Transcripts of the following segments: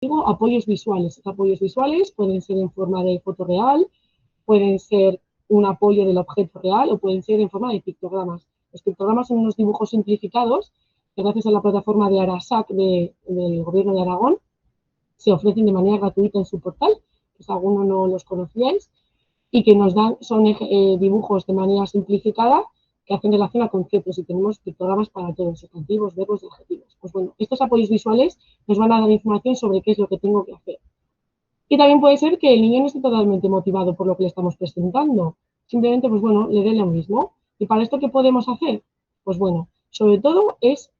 digo, apoyos visuales. Los apoyos visuales pueden ser en forma de foto real, pueden ser un apoyo del objeto real o pueden ser en forma de pictogramas. Los pictogramas son unos dibujos simplificados que gracias a la plataforma de Arasac del Gobierno de Aragón se ofrecen de manera gratuita en su portal, pues algunos no los conocíais, y que nos dan, son dibujos de manera simplificada que hacen relación a conceptos y tenemos pictogramas para todos, sustantivos, verbos y adjetivos. Pues bueno, estos apoyos visuales nos van a dar información sobre qué es lo que tengo que hacer. Y también puede ser que el niño no esté totalmente motivado por lo que le estamos presentando. Simplemente, pues bueno, le dé lo mismo. ¿Y para esto qué podemos hacer? Pues bueno, sobre todo es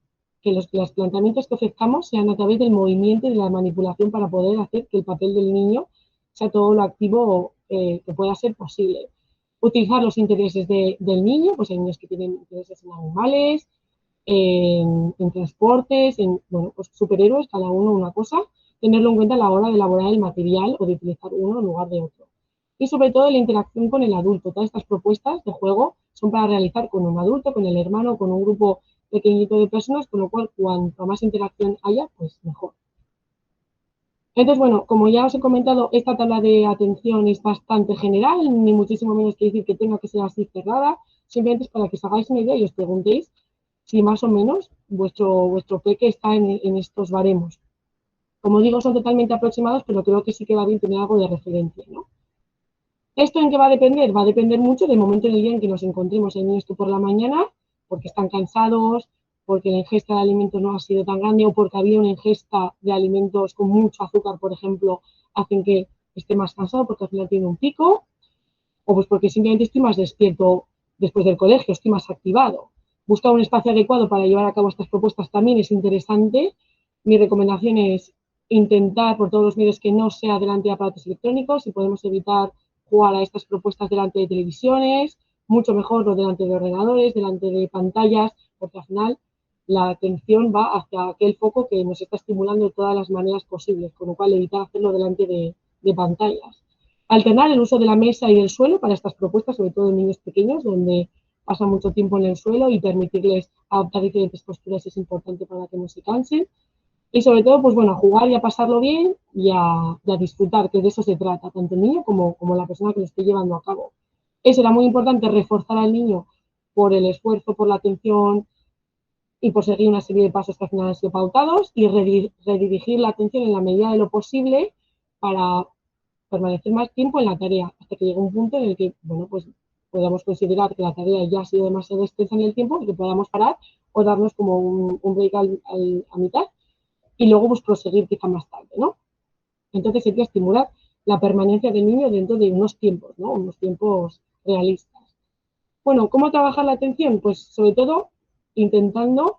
que los planteamientos que ofrezcamos sean a través del movimiento y de la manipulación para poder hacer que el papel del niño sea todo lo activo que pueda ser posible. Utilizar los intereses del niño, pues hay niños que tienen intereses en animales, en transportes, en bueno, pues superhéroes, cada uno una cosa, tenerlo en cuenta a la hora de elaborar el material o de utilizar uno en lugar de otro. Y sobre todo la interacción con el adulto. Todas estas propuestas de juego son para realizar con un adulto, con el hermano, con un grupo pequeñito de personas, con lo cual cuanto más interacción haya, pues mejor. Entonces, bueno, como ya os he comentado, esta tabla de atención es bastante general, ni muchísimo menos quiere decir que tenga que ser así cerrada, simplemente es para que os hagáis una idea y os preguntéis si más o menos vuestro peque está en estos baremos. Como digo, son totalmente aproximados, pero creo que sí que va bien tener algo de referencia, ¿no? ¿Esto en qué va a depender? Va a depender mucho del momento en el día en que nos encontremos. Hay niños que por la mañana, porque están cansados, porque la ingesta de alimentos no ha sido tan grande o porque había una ingesta de alimentos con mucho azúcar, por ejemplo, hacen que esté más cansado porque al final tiene un pico, o pues porque simplemente estoy más despierto después del colegio, estoy más activado. Buscar un espacio adecuado para llevar a cabo estas propuestas también es interesante. Mi recomendación es intentar por todos los medios que no sea delante de aparatos electrónicos, si podemos evitar jugar a estas propuestas delante de televisiones, mucho mejor no delante de ordenadores, delante de pantallas, porque al final la atención va hacia aquel foco que nos está estimulando de todas las maneras posibles, con lo cual evitar hacerlo delante de pantallas. Alternar el uso de la mesa y del suelo para estas propuestas, sobre todo en niños pequeños, donde pasan mucho tiempo en el suelo y permitirles adoptar diferentes posturas es importante para que no se cansen. Y sobre todo, pues bueno, a jugar y a pasarlo bien y a disfrutar, que de eso se trata, tanto el niño como la persona que lo esté llevando a cabo. Eso era muy importante, reforzar al niño por el esfuerzo, por la atención y por seguir una serie de pasos que al final han sido pautados y redirigir la atención en la medida de lo posible para permanecer más tiempo en la tarea, hasta que llegue un punto en el que, bueno, pues podamos considerar que la tarea ya ha sido demasiado extensa en el tiempo y que podamos parar o darnos como un break a mitad y luego pues proseguir quizá más tarde, ¿no? Entonces hay que estimular la permanencia del niño dentro de unos tiempos, ¿no? Unos tiempos realistas. Bueno, ¿cómo trabajar la atención? Pues sobre todo intentando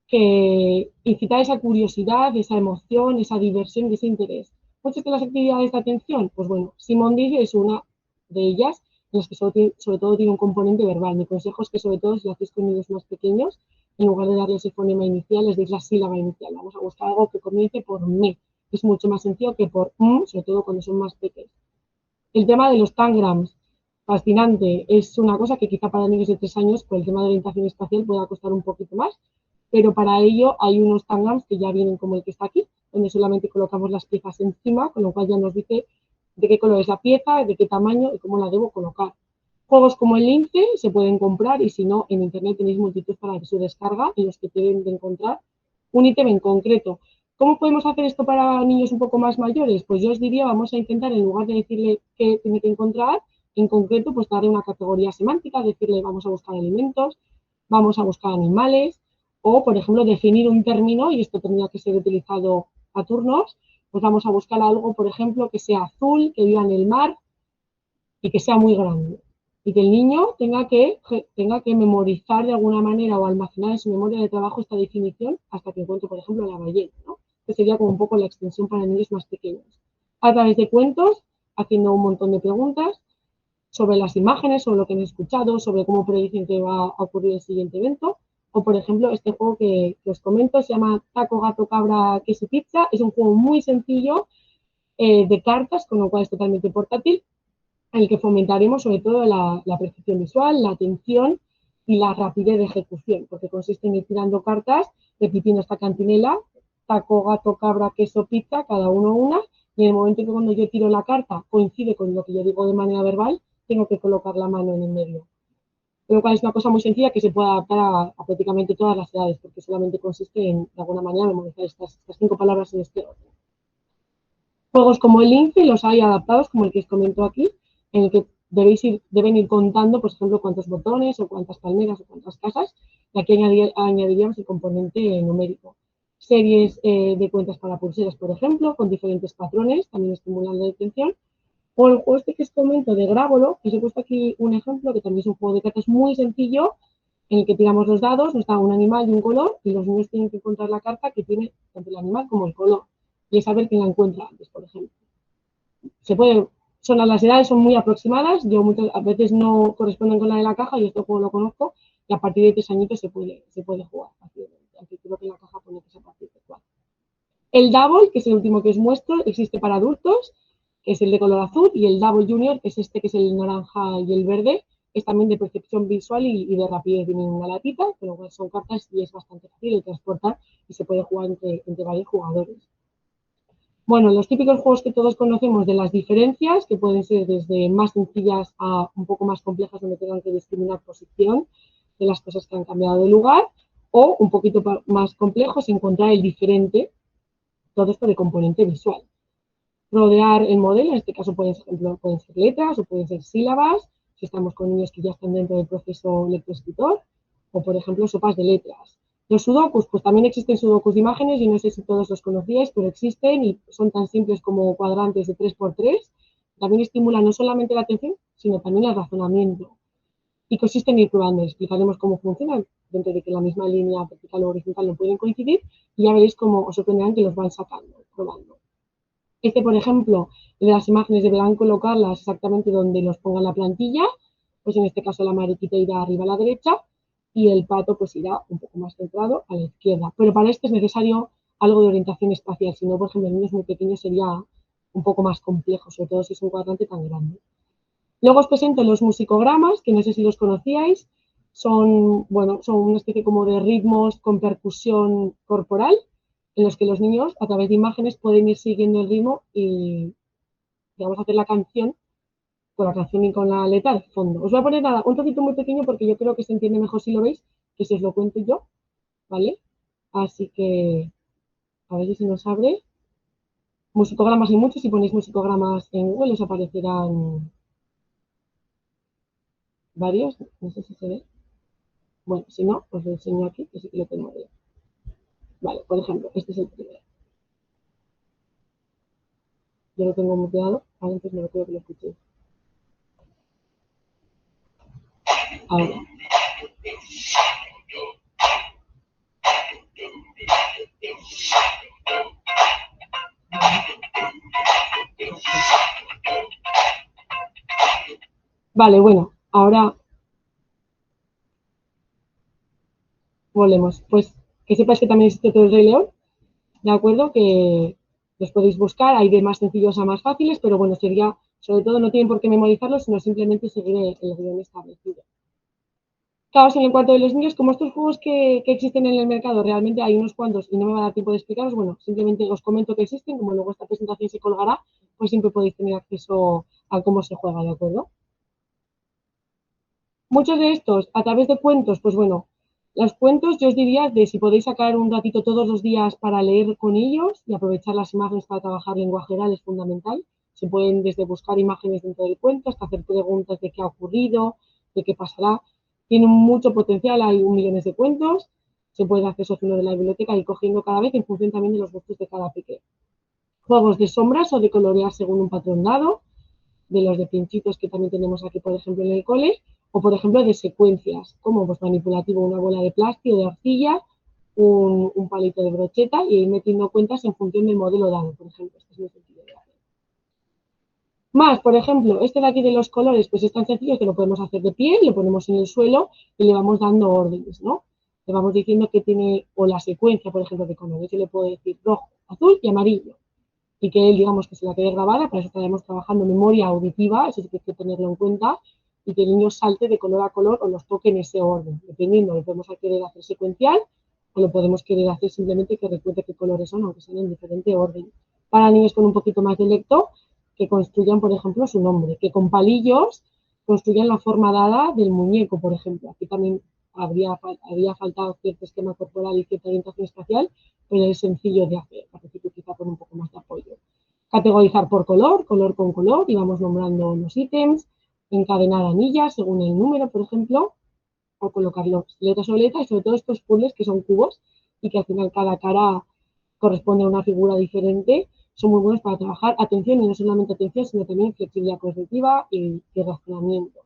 que incitar esa curiosidad, esa emoción, esa diversión y ese interés. Muchas de las actividades de atención, pues bueno, Simone es una de ellas, en las que sobre todo tiene un componente verbal. Mi consejo es que sobre todo si lo hacéis con niños más pequeños, en lugar de darles el fonema inicial, les deis la sílaba inicial. Vamos a buscar algo que comience por me. Es mucho más sencillo que por sobre todo cuando son más pequeños. El tema de los tangrams, fascinante. Es una cosa que quizá para niños de 3 años, por el tema de orientación espacial, pueda costar un poquito más, pero para ello hay unos tangrams que ya vienen como el que está aquí, donde solamente colocamos las piezas encima, con lo cual ya nos dice de qué color es la pieza, de qué tamaño y cómo la debo colocar. Juegos como el lince se pueden comprar y si no, en internet tenéis multitud para su descarga en los que tienen de encontrar un ítem en concreto. ¿Cómo podemos hacer esto para niños un poco más mayores? Pues yo os diría, vamos a intentar, en lugar de decirle qué tiene que encontrar, en concreto, pues darle una categoría semántica, decirle vamos a buscar alimentos, vamos a buscar animales, o, por ejemplo, definir un término, y esto tendría que ser utilizado a turnos, pues vamos a buscar algo, por ejemplo, que sea azul, que viva en el mar y que sea muy grande. Y que el niño tenga que memorizar de alguna manera o almacenar en su memoria de trabajo esta definición hasta que encuentre, por ejemplo, la ballena, ¿no? Que sería como un poco la extensión para niños más pequeños. A través de cuentos, haciendo un montón de preguntas sobre las imágenes, sobre lo que han escuchado, sobre cómo predicen que va a ocurrir el siguiente evento. O, por ejemplo, este juego que os comento se llama Taco, Gato, Cabra, Queso y Pizza. Es un juego muy sencillo de cartas, con lo cual es totalmente portátil, en el que fomentaremos sobre todo la percepción visual, la atención y la rapidez de ejecución, porque consiste en ir tirando cartas, repitiendo esta cantinela taco, gato, cabra, queso, pizza, cada uno una, y en el momento en que cuando yo tiro la carta coincide con lo que yo digo de manera verbal, tengo que colocar la mano en el medio. Con lo cual es una cosa muy sencilla que se puede adaptar a prácticamente todas las edades, porque solamente consiste en, de alguna manera, memorizar estas 5 palabras en este orden. Juegos como el Lince los hay adaptados, como el que os comento aquí, en el que deben ir contando, por ejemplo, cuántos botones o cuántas palmeras o cuántas casas, y aquí añadiríamos el componente numérico. Series de cuentas para pulseras, por ejemplo, con diferentes patrones, también estimulan la atención. O el juego este que os comento de Grábolo, que os he puesto aquí un ejemplo, que también es un juego de cartas muy sencillo, en el que tiramos los dados, nos da un animal y un color, y los niños tienen que encontrar la carta que tiene tanto el animal como el color, y es saber quién la encuentra antes, por ejemplo. Se puede, las edades son muy aproximadas, yo a veces no corresponden con la de la caja, y este juego lo conozco, y a partir de 3 añitos se puede jugar fácilmente, aunque creo que en la caja pone que es a partir de 4. El Double, que es el último que os muestro, existe para adultos, que es el de color azul, y el Double Junior, que es este que es el naranja y el verde, es también de percepción visual y de rapidez. Viene en una latita, pero son cartas y es bastante fácil de transportar y se puede jugar entre varios jugadores. Bueno, los típicos juegos que todos conocemos de las diferencias, que pueden ser desde más sencillas a un poco más complejas, donde tengan que discriminar posición de las cosas que han cambiado de lugar, o un poquito más complejos, encontrar el diferente, todo esto de componente visual. Rodear el modelo, en este caso pueden ser letras o pueden ser sílabas, si estamos con niños que ya están dentro del proceso lectoescritor, o por ejemplo sopas de letras. Los sudokus, pues también existen sudokus de imágenes, y no sé si todos los conocíais, pero existen y son tan simples como cuadrantes de 3×3. También estimulan no solamente la atención, sino también el razonamiento. Y consiste en ir probando. Explicaremos cómo funcionan, dentro de que la misma línea vertical o horizontal no pueden coincidir, y ya veréis cómo os sorprenderán que los van sacando, probando. Este, por ejemplo, el de las imágenes deberán colocarlas exactamente donde los ponga la plantilla, pues en este caso la mariquita irá arriba a la derecha y el pato pues irá un poco más centrado a la izquierda. Pero para esto es necesario algo de orientación espacial, si no, por ejemplo, en niños muy pequeños sería un poco más complejo, sobre todo si es un cuadrante tan grande. Luego os presento los musicogramas, que no sé si los conocíais, son una especie como de ritmos con percusión corporal, en los que los niños, a través de imágenes, pueden ir siguiendo el ritmo y, digamos, hacer la canción con la canción y con la letra de fondo. Os voy a poner un trocito muy pequeño porque yo creo que se entiende mejor si lo veis, que si os lo cuento yo, ¿vale? Así que, a ver si se nos abre. Musicogramas hay muchos, si ponéis musicogramas en Google os aparecerán varios, no sé si se ve. Bueno, si no, os lo enseño aquí, que sí que lo tengo ahí. Vale, por ejemplo, este es el primero. Yo lo tengo muteado, antes me lo creo que lo escuché. Ahora. Vale, bueno, ahora volvemos. Pues que sepáis que también existe todo el Rey León, ¿de acuerdo? Que los podéis buscar, hay de más sencillos a más fáciles, pero bueno, sería, sobre todo no tienen por qué memorizarlos, sino simplemente seguir el guión establecido. Claro, en el cuanto de los niños, como estos juegos que existen en el mercado, realmente hay unos cuantos y no me va a dar tiempo de explicaros, bueno, simplemente os comento que existen, como luego esta presentación se colgará, pues siempre podéis tener acceso a cómo se juega, ¿de acuerdo? Muchos de estos, a través de cuentos, pues bueno, los cuentos yo os diría de si podéis sacar un ratito todos los días para leer con ellos y aprovechar las imágenes para trabajar lenguaje oral es fundamental. Se pueden desde buscar imágenes dentro del cuento hasta hacer preguntas de qué ha ocurrido, de qué pasará. Tienen mucho potencial, hay 1 millón de cuentos, se puede hacer socio de la biblioteca y cogiendo cada vez en función también de los gustos de cada pequeño. Juegos de sombras o de colorear según un patrón dado, de los de pinchitos que también tenemos aquí, por ejemplo, en el cole, o por ejemplo de secuencias, como pues manipulativo, una bola de plástico, de arcilla, un palito de brocheta y ir metiendo cuentas en función del modelo dado, por ejemplo. Este es muy sencillo de hacer. Más, por ejemplo, este de aquí de los colores, pues es tan sencillo que lo podemos hacer de pie, lo ponemos en el suelo y le vamos dando órdenes, ¿no? Le vamos diciendo que tiene, o la secuencia, por ejemplo, de colores, yo le puedo decir rojo, azul y amarillo. Y que él, digamos, que se la quede grabada, para eso estaremos trabajando memoria auditiva, eso sí que hay que tenerlo en cuenta, y que el niño salte de color a color o los toque en ese orden. Dependiendo, lo podemos querer hacer secuencial o lo podemos querer hacer simplemente que recuerde qué colores son, aunque sean en diferente orden. Para niños con un poquito más de lecto, que construyan, por ejemplo, su nombre, que con palillos construyan la forma dada del muñeco, por ejemplo. Aquí también habría faltado cierto esquema corporal y cierta orientación espacial, pero es sencillo de hacer, para que quizá con un poco más de apoyo. Categorizar por color, color con color, y vamos nombrando los ítems, encadenar anillas según el número, por ejemplo, o colocarlos letra sobre letra, y sobre todo estos puzzles que son cubos y que al final cada cara corresponde a una figura diferente, son muy buenos para trabajar atención, y no solamente atención, sino también flexibilidad cognitiva y razonamiento.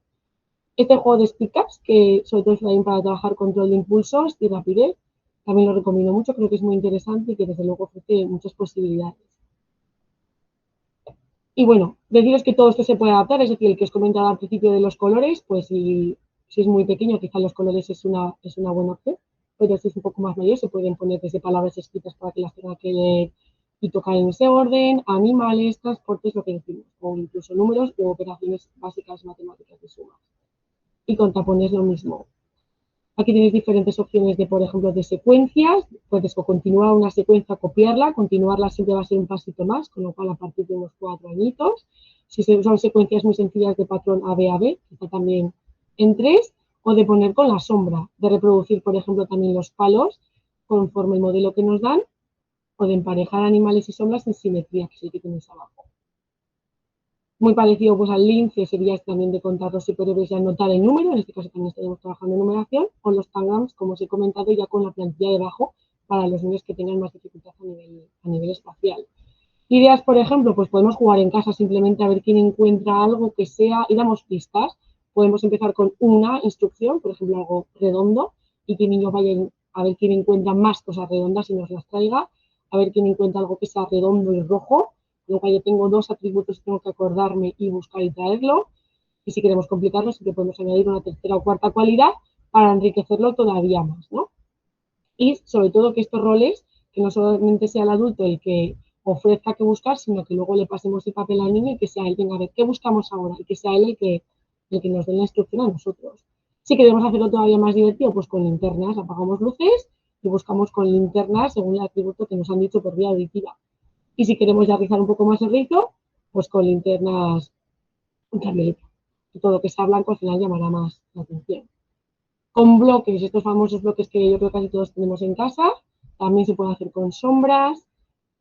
Este juego de speed-ups, que sobre todo es también para trabajar control de impulsos y rapidez, también lo recomiendo mucho, creo que es muy interesante y que desde luego ofrece muchas posibilidades. Y bueno, deciros que todo esto se puede adaptar, es decir, el que os comentaba al principio de los colores, pues si es muy pequeño, quizá los colores es una buena opción, pero si es un poco más mayor, se pueden poner desde palabras escritas para que las tenga que leer y tocar en ese orden, animales, transportes, lo que decimos, o incluso números u operaciones básicas matemáticas de suma. Y con tapones lo mismo. Aquí tenéis diferentes opciones de, por ejemplo, de secuencias. Puedes continuar una secuencia, copiarla. Continuarla siempre va a ser un pasito más, con lo cual a partir de unos 4 añitos. Si son secuencias muy sencillas de patrón A-B, quizá también en 3. O de poner con la sombra, de reproducir, por ejemplo, también los palos conforme el modelo que nos dan, o de emparejar animales y sombras en simetría, que es el que tenéis abajo. Muy parecido pues al lince sería también de contar los superhéroes y anotar el número, en este caso también estaremos trabajando en numeración, o los tangrams, como os he comentado, ya con la plantilla debajo para los niños que tengan más dificultad a nivel espacial. Ideas, por ejemplo, pues podemos jugar en casa simplemente a ver quién encuentra algo que sea, y damos pistas. Podemos empezar con una instrucción, por ejemplo, algo redondo, y que el niño vaya a ver quién encuentra más cosas redondas y nos las traiga, a ver quién encuentra algo que sea redondo y rojo. Luego yo tengo 2 atributos que tengo que acordarme y buscar y traerlo. Y si queremos complicarlo, sí que podemos añadir una tercera o cuarta cualidad para enriquecerlo todavía más, ¿no? Y sobre todo que estos roles, que no solamente sea el adulto el que ofrezca que buscar, sino que luego le pasemos el papel al niño y que sea él, venga, a ver, ¿qué buscamos ahora? Y que sea él el que nos dé la instrucción a nosotros. Si queremos hacerlo todavía más divertido, pues con linternas, apagamos luces y buscamos con linternas según el atributo que nos han dicho por vía auditiva. Y si queremos ya rizar un poco más el rizo, pues con linternas ultravioleta. Todo lo que sea blanco al final llamará más la atención. Con bloques, estos famosos bloques que yo creo que casi todos tenemos en casa, también se puede hacer con sombras,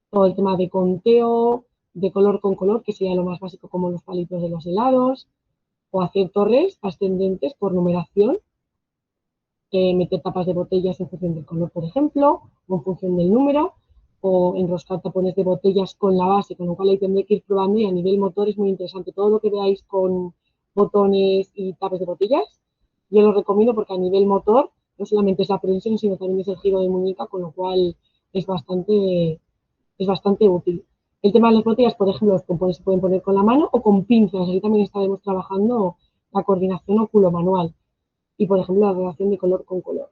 todo el tema de conteo, de color con color, que sería lo más básico como los palitos de los helados, o hacer torres ascendentes por numeración, meter tapas de botellas en función del color, por ejemplo, o en función del número, o enroscar tapones de botellas con la base, con lo cual ahí tendré que ir probando, y a nivel motor es muy interesante. Todo lo que veáis con botones y tapas de botellas, yo lo recomiendo porque a nivel motor no solamente es la precisión, sino también es el giro de muñeca, con lo cual es bastante útil. El tema de las botellas, por ejemplo, los pompones se pueden poner con la mano o con pinzas. Ahí también estaremos trabajando la coordinación oculomanual y, por ejemplo, la relación de color con color.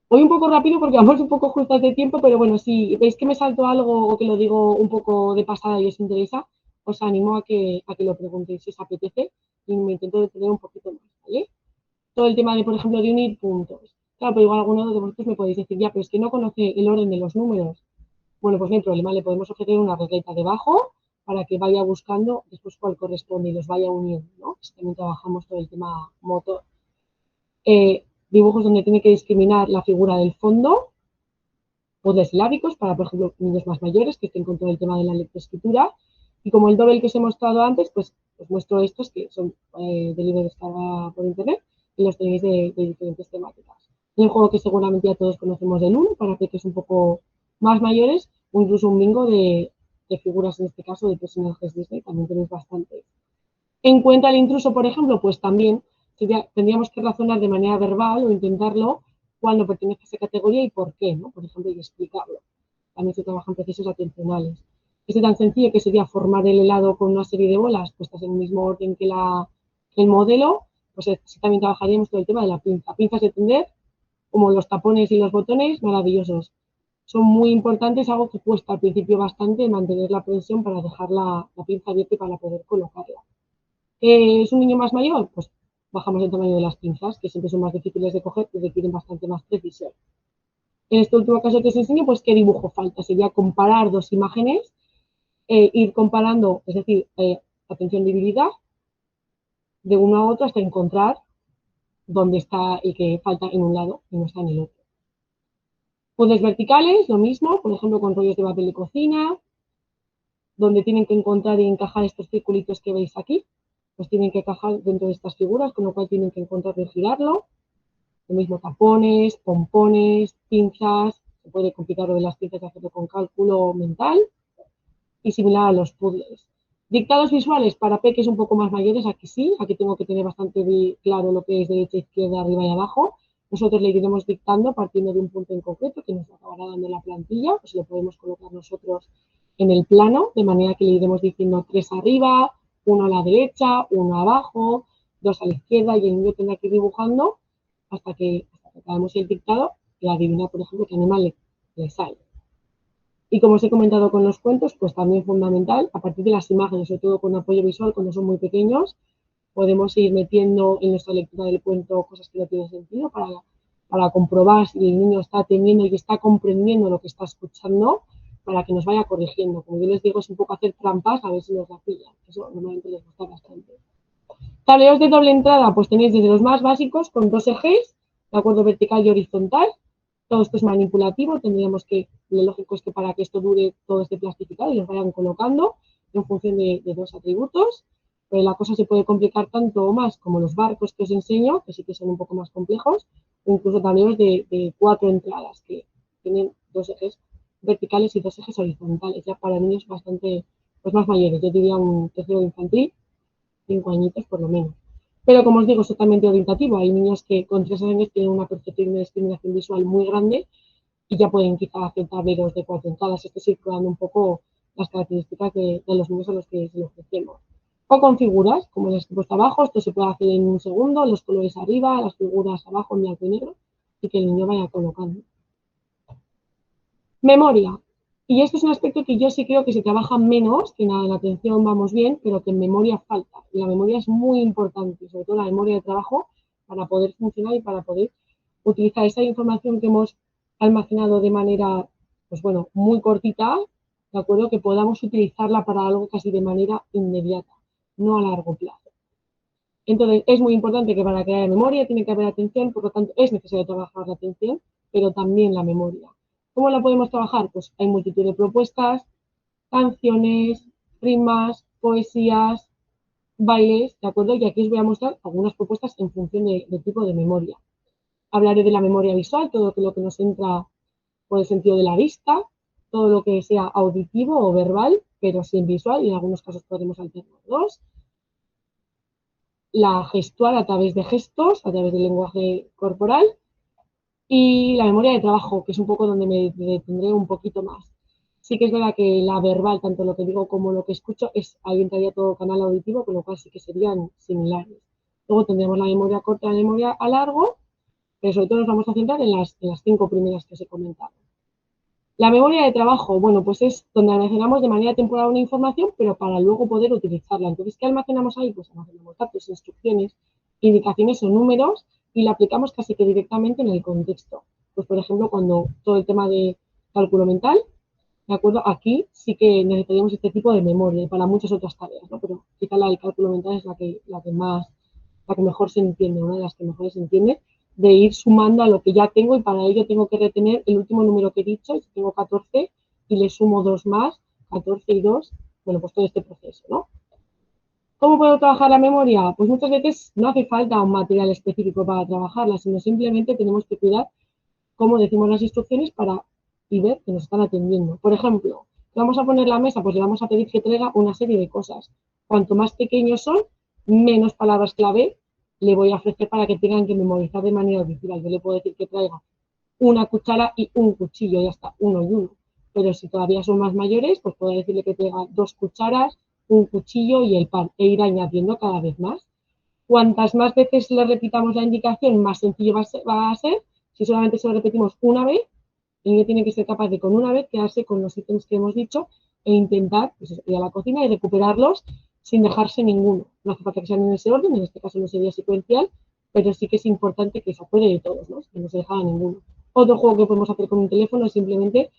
Voy un poco rápido porque vamos un poco justas de tiempo, pero bueno, si veis que me salto algo o que lo digo un poco de pasada y os interesa, os animo a que lo preguntéis si os apetece y me intento detener un poquito más, ¿vale? Todo el tema de, por ejemplo, de unir puntos. Claro, pero igual alguno de vosotros me podéis decir, ya, pero es que no conoce el orden de los números. Bueno, pues no hay problema, le podemos ofrecer una regleta debajo para que vaya buscando después cuál corresponde y los vaya uniendo, ¿no? Pues también trabajamos todo el tema motor. Dibujos donde tiene que discriminar la figura del fondo, puzzles silábicos para, por ejemplo, niños más mayores que estén con todo el tema de la lectoescritura. Y como el doble que os he mostrado antes, pues os muestro estos que son de libre descarga por internet y los tenéis de diferentes temáticas. Y un juego que seguramente ya todos conocemos del Uno, para peques un poco más mayores, o incluso un bingo de figuras, en este caso de personajes Disney, también tenéis bastante. En cuenta al intruso, por ejemplo, pues también tendríamos que razonar de manera verbal o intentarlo cuando pertenece a esa categoría y por qué, ¿no? Por ejemplo, y explicarlo. También se trabajan procesos atencionales. Es tan sencillo que sería formar el helado con una serie de bolas puestas en el mismo orden que el modelo, pues sí, también trabajaríamos todo el tema de la pinza. Pinzas de tender, como los tapones y los botones, maravillosos. Son muy importantes, algo que cuesta al principio bastante mantener la presión para dejar la pinza abierta y para poder colocarla. ¿Es un niño más mayor? Pues bajamos el tamaño de las pinzas, que siempre son más difíciles de coger y requieren bastante más precisión. En este último caso que os enseño, pues qué dibujo falta. Sería comparar dos imágenes, ir comparando, es decir, atención dividida, de uno a otro hasta encontrar dónde está el que falta en un lado y no está en el otro. Puzzles verticales, lo mismo, por ejemplo, con rollos de papel de cocina, donde tienen que encontrar y encajar estos circulitos que veis aquí, pues tienen que encajar dentro de estas figuras, con lo cual tienen que encontrar y girarlo. Lo mismo tapones, pompones, pinzas, se puede complicar lo de las pinzas y hacerlo con cálculo mental, y similar a los puzzles. Dictados visuales para peques un poco más mayores, aquí sí, aquí tengo que tener bastante claro lo que es derecha, izquierda, arriba y abajo. Nosotros le iremos dictando partiendo de un punto en concreto que nos acabará dando la plantilla, pues lo podemos colocar nosotros en el plano, de manera que le iremos diciendo 3 arriba, 1 a la derecha, 1 abajo, 2 a la izquierda, y el niño tendrá que ir dibujando hasta que acabemos el dictado y adivina, por ejemplo, qué animal le sale. Y como os he comentado con los cuentos, pues también fundamental, a partir de las imágenes, sobre todo con apoyo visual, cuando son muy pequeños, podemos ir metiendo en nuestra lectura del cuento cosas que no tienen sentido para comprobar si el niño está teniendo y está comprendiendo lo que está escuchando, para que nos vaya corrigiendo. Como yo les digo, es un poco hacer trampas a ver si nos la pillan. Eso normalmente les gusta bastante. Tableros de doble entrada, pues tenéis desde los más básicos con 2 ejes, de acuerdo, vertical y horizontal. Todo esto es manipulativo, tendríamos que, lo lógico es que para que esto dure todo esté plastificado y los vayan colocando en función de 2 atributos. Pero la cosa se puede complicar tanto o más como los barcos que os enseño, que sí que son un poco más complejos, o incluso tableros de 4 entradas, que tienen 2 ejes verticales y 2 ejes horizontales, ya para niños bastante, pues más mayores, yo diría un tercero de infantil, 5 añitos por lo menos. Pero como os digo, es totalmente orientativo. Hay niños que con 3 años tienen una percepción y una discriminación visual muy grande y ya pueden quizá hacer tableros de 4 entradas. Esto sí creando un poco las características de los niños a los que se les ofrecemos. O con figuras, como las que he puesto abajo, esto se puede hacer en un segundo, los colores arriba, las figuras abajo en blanco y negro, y que el niño vaya colocando. Memoria. Y esto es un aspecto que yo sí creo que se trabaja menos, que en la atención vamos bien, pero que en memoria falta. Y la memoria es muy importante, sobre todo la memoria de trabajo, para poder funcionar y para poder utilizar esa información que hemos almacenado de manera, pues bueno, muy cortita, ¿de acuerdo? Que podamos utilizarla para algo casi de manera inmediata, no a largo plazo. Entonces, es muy importante que para crear memoria tiene que haber atención, por lo tanto, es necesario trabajar la atención, pero también la memoria. ¿Cómo la podemos trabajar? Pues hay multitud de propuestas, canciones, rimas, poesías, bailes, ¿de acuerdo? Y aquí os voy a mostrar algunas propuestas en función del tipo de memoria. Hablaré de la memoria visual, todo lo que nos entra por el sentido de la vista, todo lo que sea auditivo o verbal, pero sin visual, y en algunos casos podremos alternar dos. La gestual a través de gestos, a través del lenguaje corporal, y la memoria de trabajo, que es un poco donde me detendré un poquito más. Sí que es verdad que la verbal, tanto lo que digo como lo que escucho, ahí entraría todo canal auditivo, con lo cual sí que serían similares. Luego tendríamos la memoria corta y la memoria a largo, pero sobre todo nos vamos a centrar en las 5 primeras que os he comentado. La memoria de trabajo, bueno, pues es donde almacenamos de manera temporal una información, pero para luego poder utilizarla. Entonces, ¿qué almacenamos ahí? Pues almacenamos datos, instrucciones, indicaciones o números, y la aplicamos casi que directamente en el contexto. Pues, por ejemplo, cuando todo el tema de cálculo mental, ¿de acuerdo? Aquí sí que necesitaríamos este tipo de memoria y para muchas otras tareas, ¿no? Pero quizá la del cálculo mental es la que mejor se entiende, una de las que mejor se entiende, de ir sumando a lo que ya tengo, y para ello tengo que retener el último número que he dicho, y si tengo 14 y le sumo 2 más, 14 y 2, bueno, pues todo este proceso, ¿no? ¿Cómo puedo trabajar la memoria? Pues muchas veces no hace falta un material específico para trabajarla, sino simplemente tenemos que cuidar cómo decimos las instrucciones y ver que nos están atendiendo. Por ejemplo, vamos a poner la mesa, pues le vamos a pedir que traiga una serie de cosas. Cuanto más pequeños son, menos palabras clave le voy a ofrecer para que tengan que memorizar de manera auditiva. Yo le puedo decir que traiga una cuchara y un cuchillo, ya está, uno y uno. Pero si todavía son más mayores, pues puedo decirle que traiga 2 cucharas, un cuchillo y el pan, e ir añadiendo cada vez más. Cuantas más veces le repitamos la indicación, más sencillo va a ser. Si solamente se lo repetimos una vez, el niño tiene que ser capaz de con una vez quedarse con los ítems que hemos dicho e intentar pues, ir a la cocina y recuperarlos sin dejarse ninguno. No hace falta que sean en ese orden, en este caso no sería secuencial, pero sí que es importante que se acuerde de todos, ¿no? Que no se dejara ninguno. Otro juego que podemos hacer con un teléfono es simplemente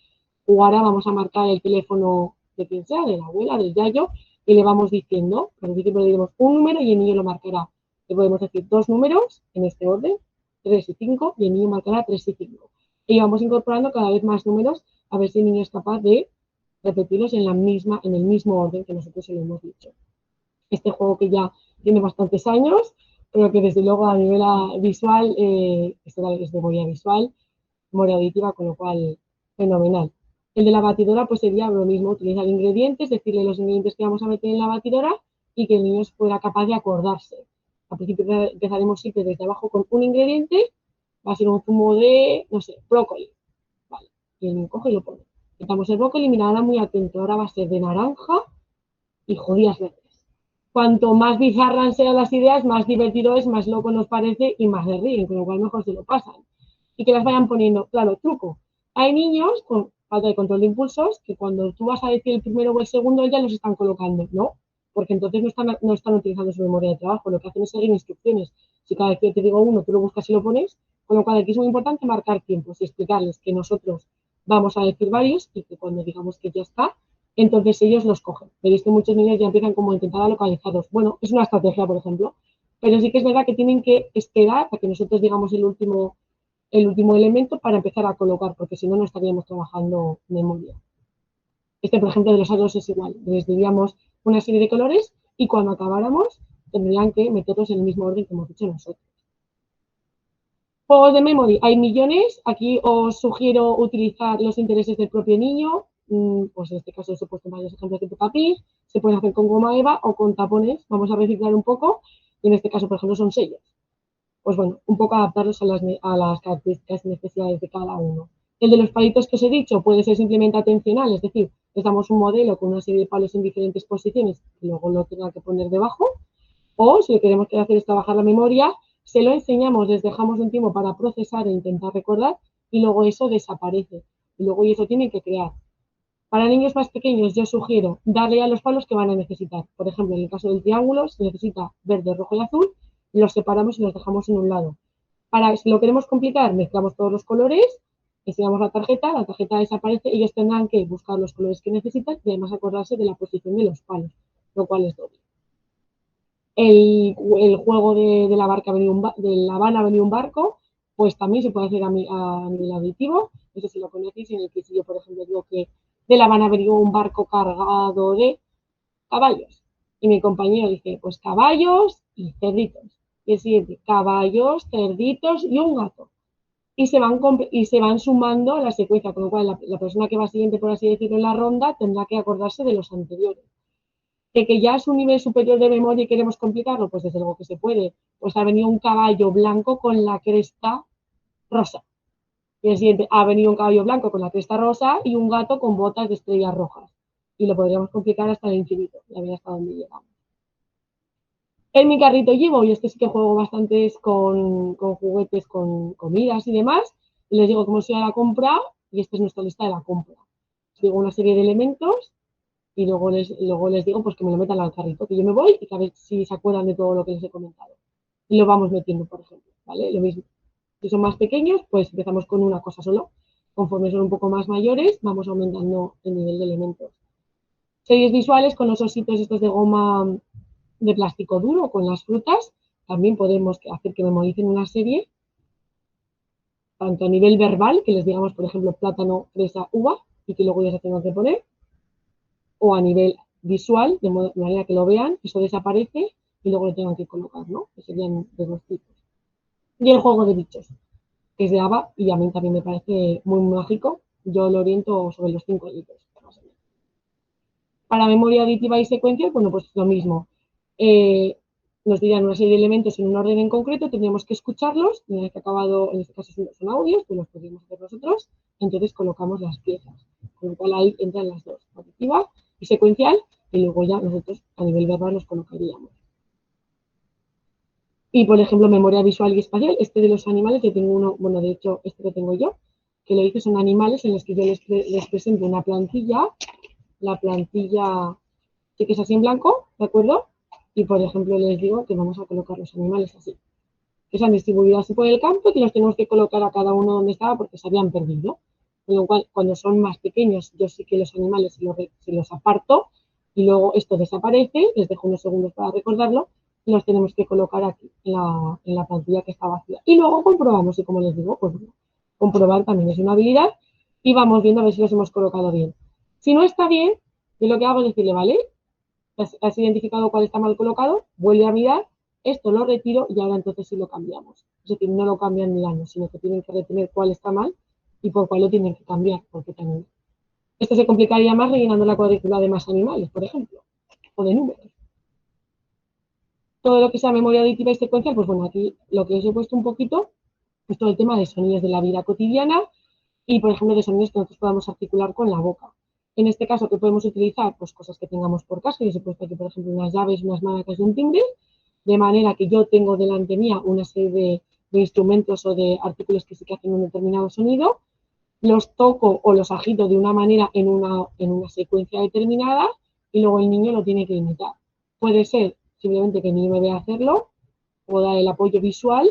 jugar a, vamos a marcar el teléfono de quien sea, de la abuela, del yayo, y le vamos diciendo, al principio le diremos un número y el niño lo marcará. Le podemos decir 2 números en este orden, 3 y 5, y el niño marcará 3 y 5. Y vamos incorporando cada vez más números a ver si el niño es capaz de repetirlos en el mismo orden que nosotros se lo hemos dicho. Este juego que ya tiene bastantes años, pero que desde luego a nivel visual, es de memoria visual, memoria auditiva, con lo cual fenomenal. El de la batidora pues sería lo mismo, utilizar ingredientes, decirle los ingredientes que vamos a meter en la batidora y que el niño fuera capaz de acordarse. Al principio empezaremos siempre desde abajo con un ingrediente, va a ser un zumo de, no sé, brócoli. Vale, y el niño coge y lo pone. Quitamos el brócoli, mira, ahora muy atento, ahora va a ser de naranja y judías verdes. Cuanto más bizarras sean las ideas, más divertido es, más loco nos parece y más se ríen, con lo cual mejor se lo pasan. Y que las vayan poniendo, claro, truco. Hay niños con falta de control de impulsos que cuando tú vas a decir el primero o el segundo ya los están colocando, ¿no? Porque entonces no están utilizando su memoria de trabajo, lo que hacen es seguir instrucciones. Si cada vez que yo te digo uno, tú lo buscas y lo pones, con lo cual aquí es muy importante marcar tiempos y explicarles que nosotros vamos a decir varios y que cuando digamos que ya está, entonces ellos los cogen. Veréis que muchos niños ya empiezan como a intentar localizarlos. Bueno, es una estrategia, por ejemplo, pero sí que es verdad que tienen que esperar a que nosotros digamos el último elemento para empezar a colocar, porque si no, no estaríamos trabajando memoria. Este, por ejemplo, de los átomos es igual. Les diríamos una serie de colores y cuando acabáramos tendrían que meterlos en el mismo orden que hemos dicho nosotros. Juegos de memory, hay millones. Aquí os sugiero utilizar los intereses del propio niño. Pues en este caso os he puesto varios ejemplos de Peppa Pig. Se pueden hacer con goma eva o con tapones. Vamos a reciclar un poco. Y en este caso, por ejemplo, son sellos. Pues bueno, un poco adaptarlos a las características y necesidades de cada uno. El de los palitos que os he dicho puede ser simplemente atencional, es decir, les damos un modelo con una serie de palos en diferentes posiciones y luego lo tenga que poner debajo. O si lo que queremos hacer es trabajar la memoria, se lo enseñamos, les dejamos un tiempo para procesar e intentar recordar y luego eso desaparece. Y luego eso tienen que crear. Para niños más pequeños yo sugiero darle a los palos que van a necesitar. Por ejemplo, en el caso del triángulo se necesita verde, rojo y azul, los separamos y los dejamos en un lado. Para si lo queremos complicar, mezclamos todos los colores, enseñamos la tarjeta desaparece, ellos tendrán que buscar los colores que necesitan y además acordarse de la posición de los palos, lo cual es doble. El juego de la barca de La Habana ha venido un barco, pues también se puede hacer a nivel auditivo, eso si lo conocéis, en el que si yo, por ejemplo, digo que de La Habana ha venido un barco cargado de caballos, y mi compañero dice, pues caballos y cerditos, y el siguiente, caballos, cerditos y un gato, y se van sumando a la secuencia, con lo cual la persona que va siguiente, por así decirlo, en la ronda, tendrá que acordarse de los anteriores. Que ya es un nivel superior de memoria y queremos complicarlo, pues desde luego que se puede. Pues ha venido un caballo blanco con la cresta rosa. Y el siguiente, ha venido un caballo blanco con la cresta rosa y un gato con botas de estrellas rojas. Y lo podríamos complicar hasta el infinito, ya veis hasta dónde llegamos. En mi carrito llevo, y es que sí que juego bastantes con juguetes, con comidas y demás, y les digo cómo se la compra, y esta es nuestra lista de la compra. Os digo una serie de elementos y luego les digo pues que me lo metan al carrito, que yo me voy y que a ver si se acuerdan de todo lo que les he comentado. Y lo vamos metiendo, por ejemplo, ¿vale? Lo mismo. Si son más pequeños, pues empezamos con una cosa solo. Conforme son un poco más mayores, vamos aumentando el nivel de elementos. Series visuales con los ositos estos de goma de plástico duro, con las frutas, también podemos hacer que memoricen una serie, tanto a nivel verbal, que les digamos, por ejemplo, plátano, fresa, uva, y que luego ya se tengan que poner, o a nivel visual, de manera que lo vean, eso desaparece y luego lo tengan que colocar, ¿no? Que serían de dos tipos. Y el juego de bichos, que es de ABA y a mí también me parece muy mágico. Yo lo oriento sobre los 5 añitos, más o menos. Para memoria auditiva y secuencial, bueno, pues lo mismo. Nos dirán una serie de elementos en un orden en concreto, tendríamos que escucharlos, una vez que acabado, en este caso son audios, pues los podríamos hacer nosotros, entonces colocamos las piezas, con lo cual ahí entran las dos, auditiva y secuencial, y luego ya nosotros a nivel verbal los colocaríamos. Y por ejemplo, memoria visual y espacial, este de los animales, yo tengo uno, bueno, de hecho, este que tengo yo, que lo hice, son animales en los que yo les presento una plantilla, la plantilla sí que es así en blanco, ¿de acuerdo? Y por ejemplo les digo que vamos a colocar los animales así. que se han distribuido así por el campo y que los tenemos que colocar a cada uno donde estaba porque se habían perdido. Con lo cual, cuando son más pequeños, yo sí que los animales se los aparto y luego esto desaparece, les dejo unos segundos para recordarlo y los tenemos que colocar aquí en la plantilla que está vacía. Y luego comprobamos y como les digo, pues bueno, comprobar también es una habilidad y vamos viendo a ver si los hemos colocado bien. Si no está bien, yo lo que hago es decirle, vale, has identificado cuál está mal colocado, vuelve a mirar, esto lo retiro y ahora entonces sí lo cambiamos. Es decir, no lo cambian ni año, sino que tienen que retener cuál está mal y por cuál lo tienen que cambiar, porque también esto se complicaría más rellenando la cuadrícula de más animales, por ejemplo, o de números. Todo lo que sea memoria auditiva y secuencial, pues bueno, aquí lo que os he puesto un poquito es todo el tema de sonidos de la vida cotidiana y, por ejemplo, de sonidos que nosotros podamos articular con la boca. En este caso, ¿qué podemos utilizar? Pues cosas que tengamos por casa. Yo os he puesto aquí, por ejemplo, unas llaves, unas maracas y un timbre, de manera que yo tengo delante mía una serie de instrumentos o de artículos que sí que hacen un determinado sonido, los toco o los agito de una manera en una secuencia determinada y luego el niño lo tiene que imitar. Puede ser simplemente que el niño me vea hacerlo, o dar el apoyo visual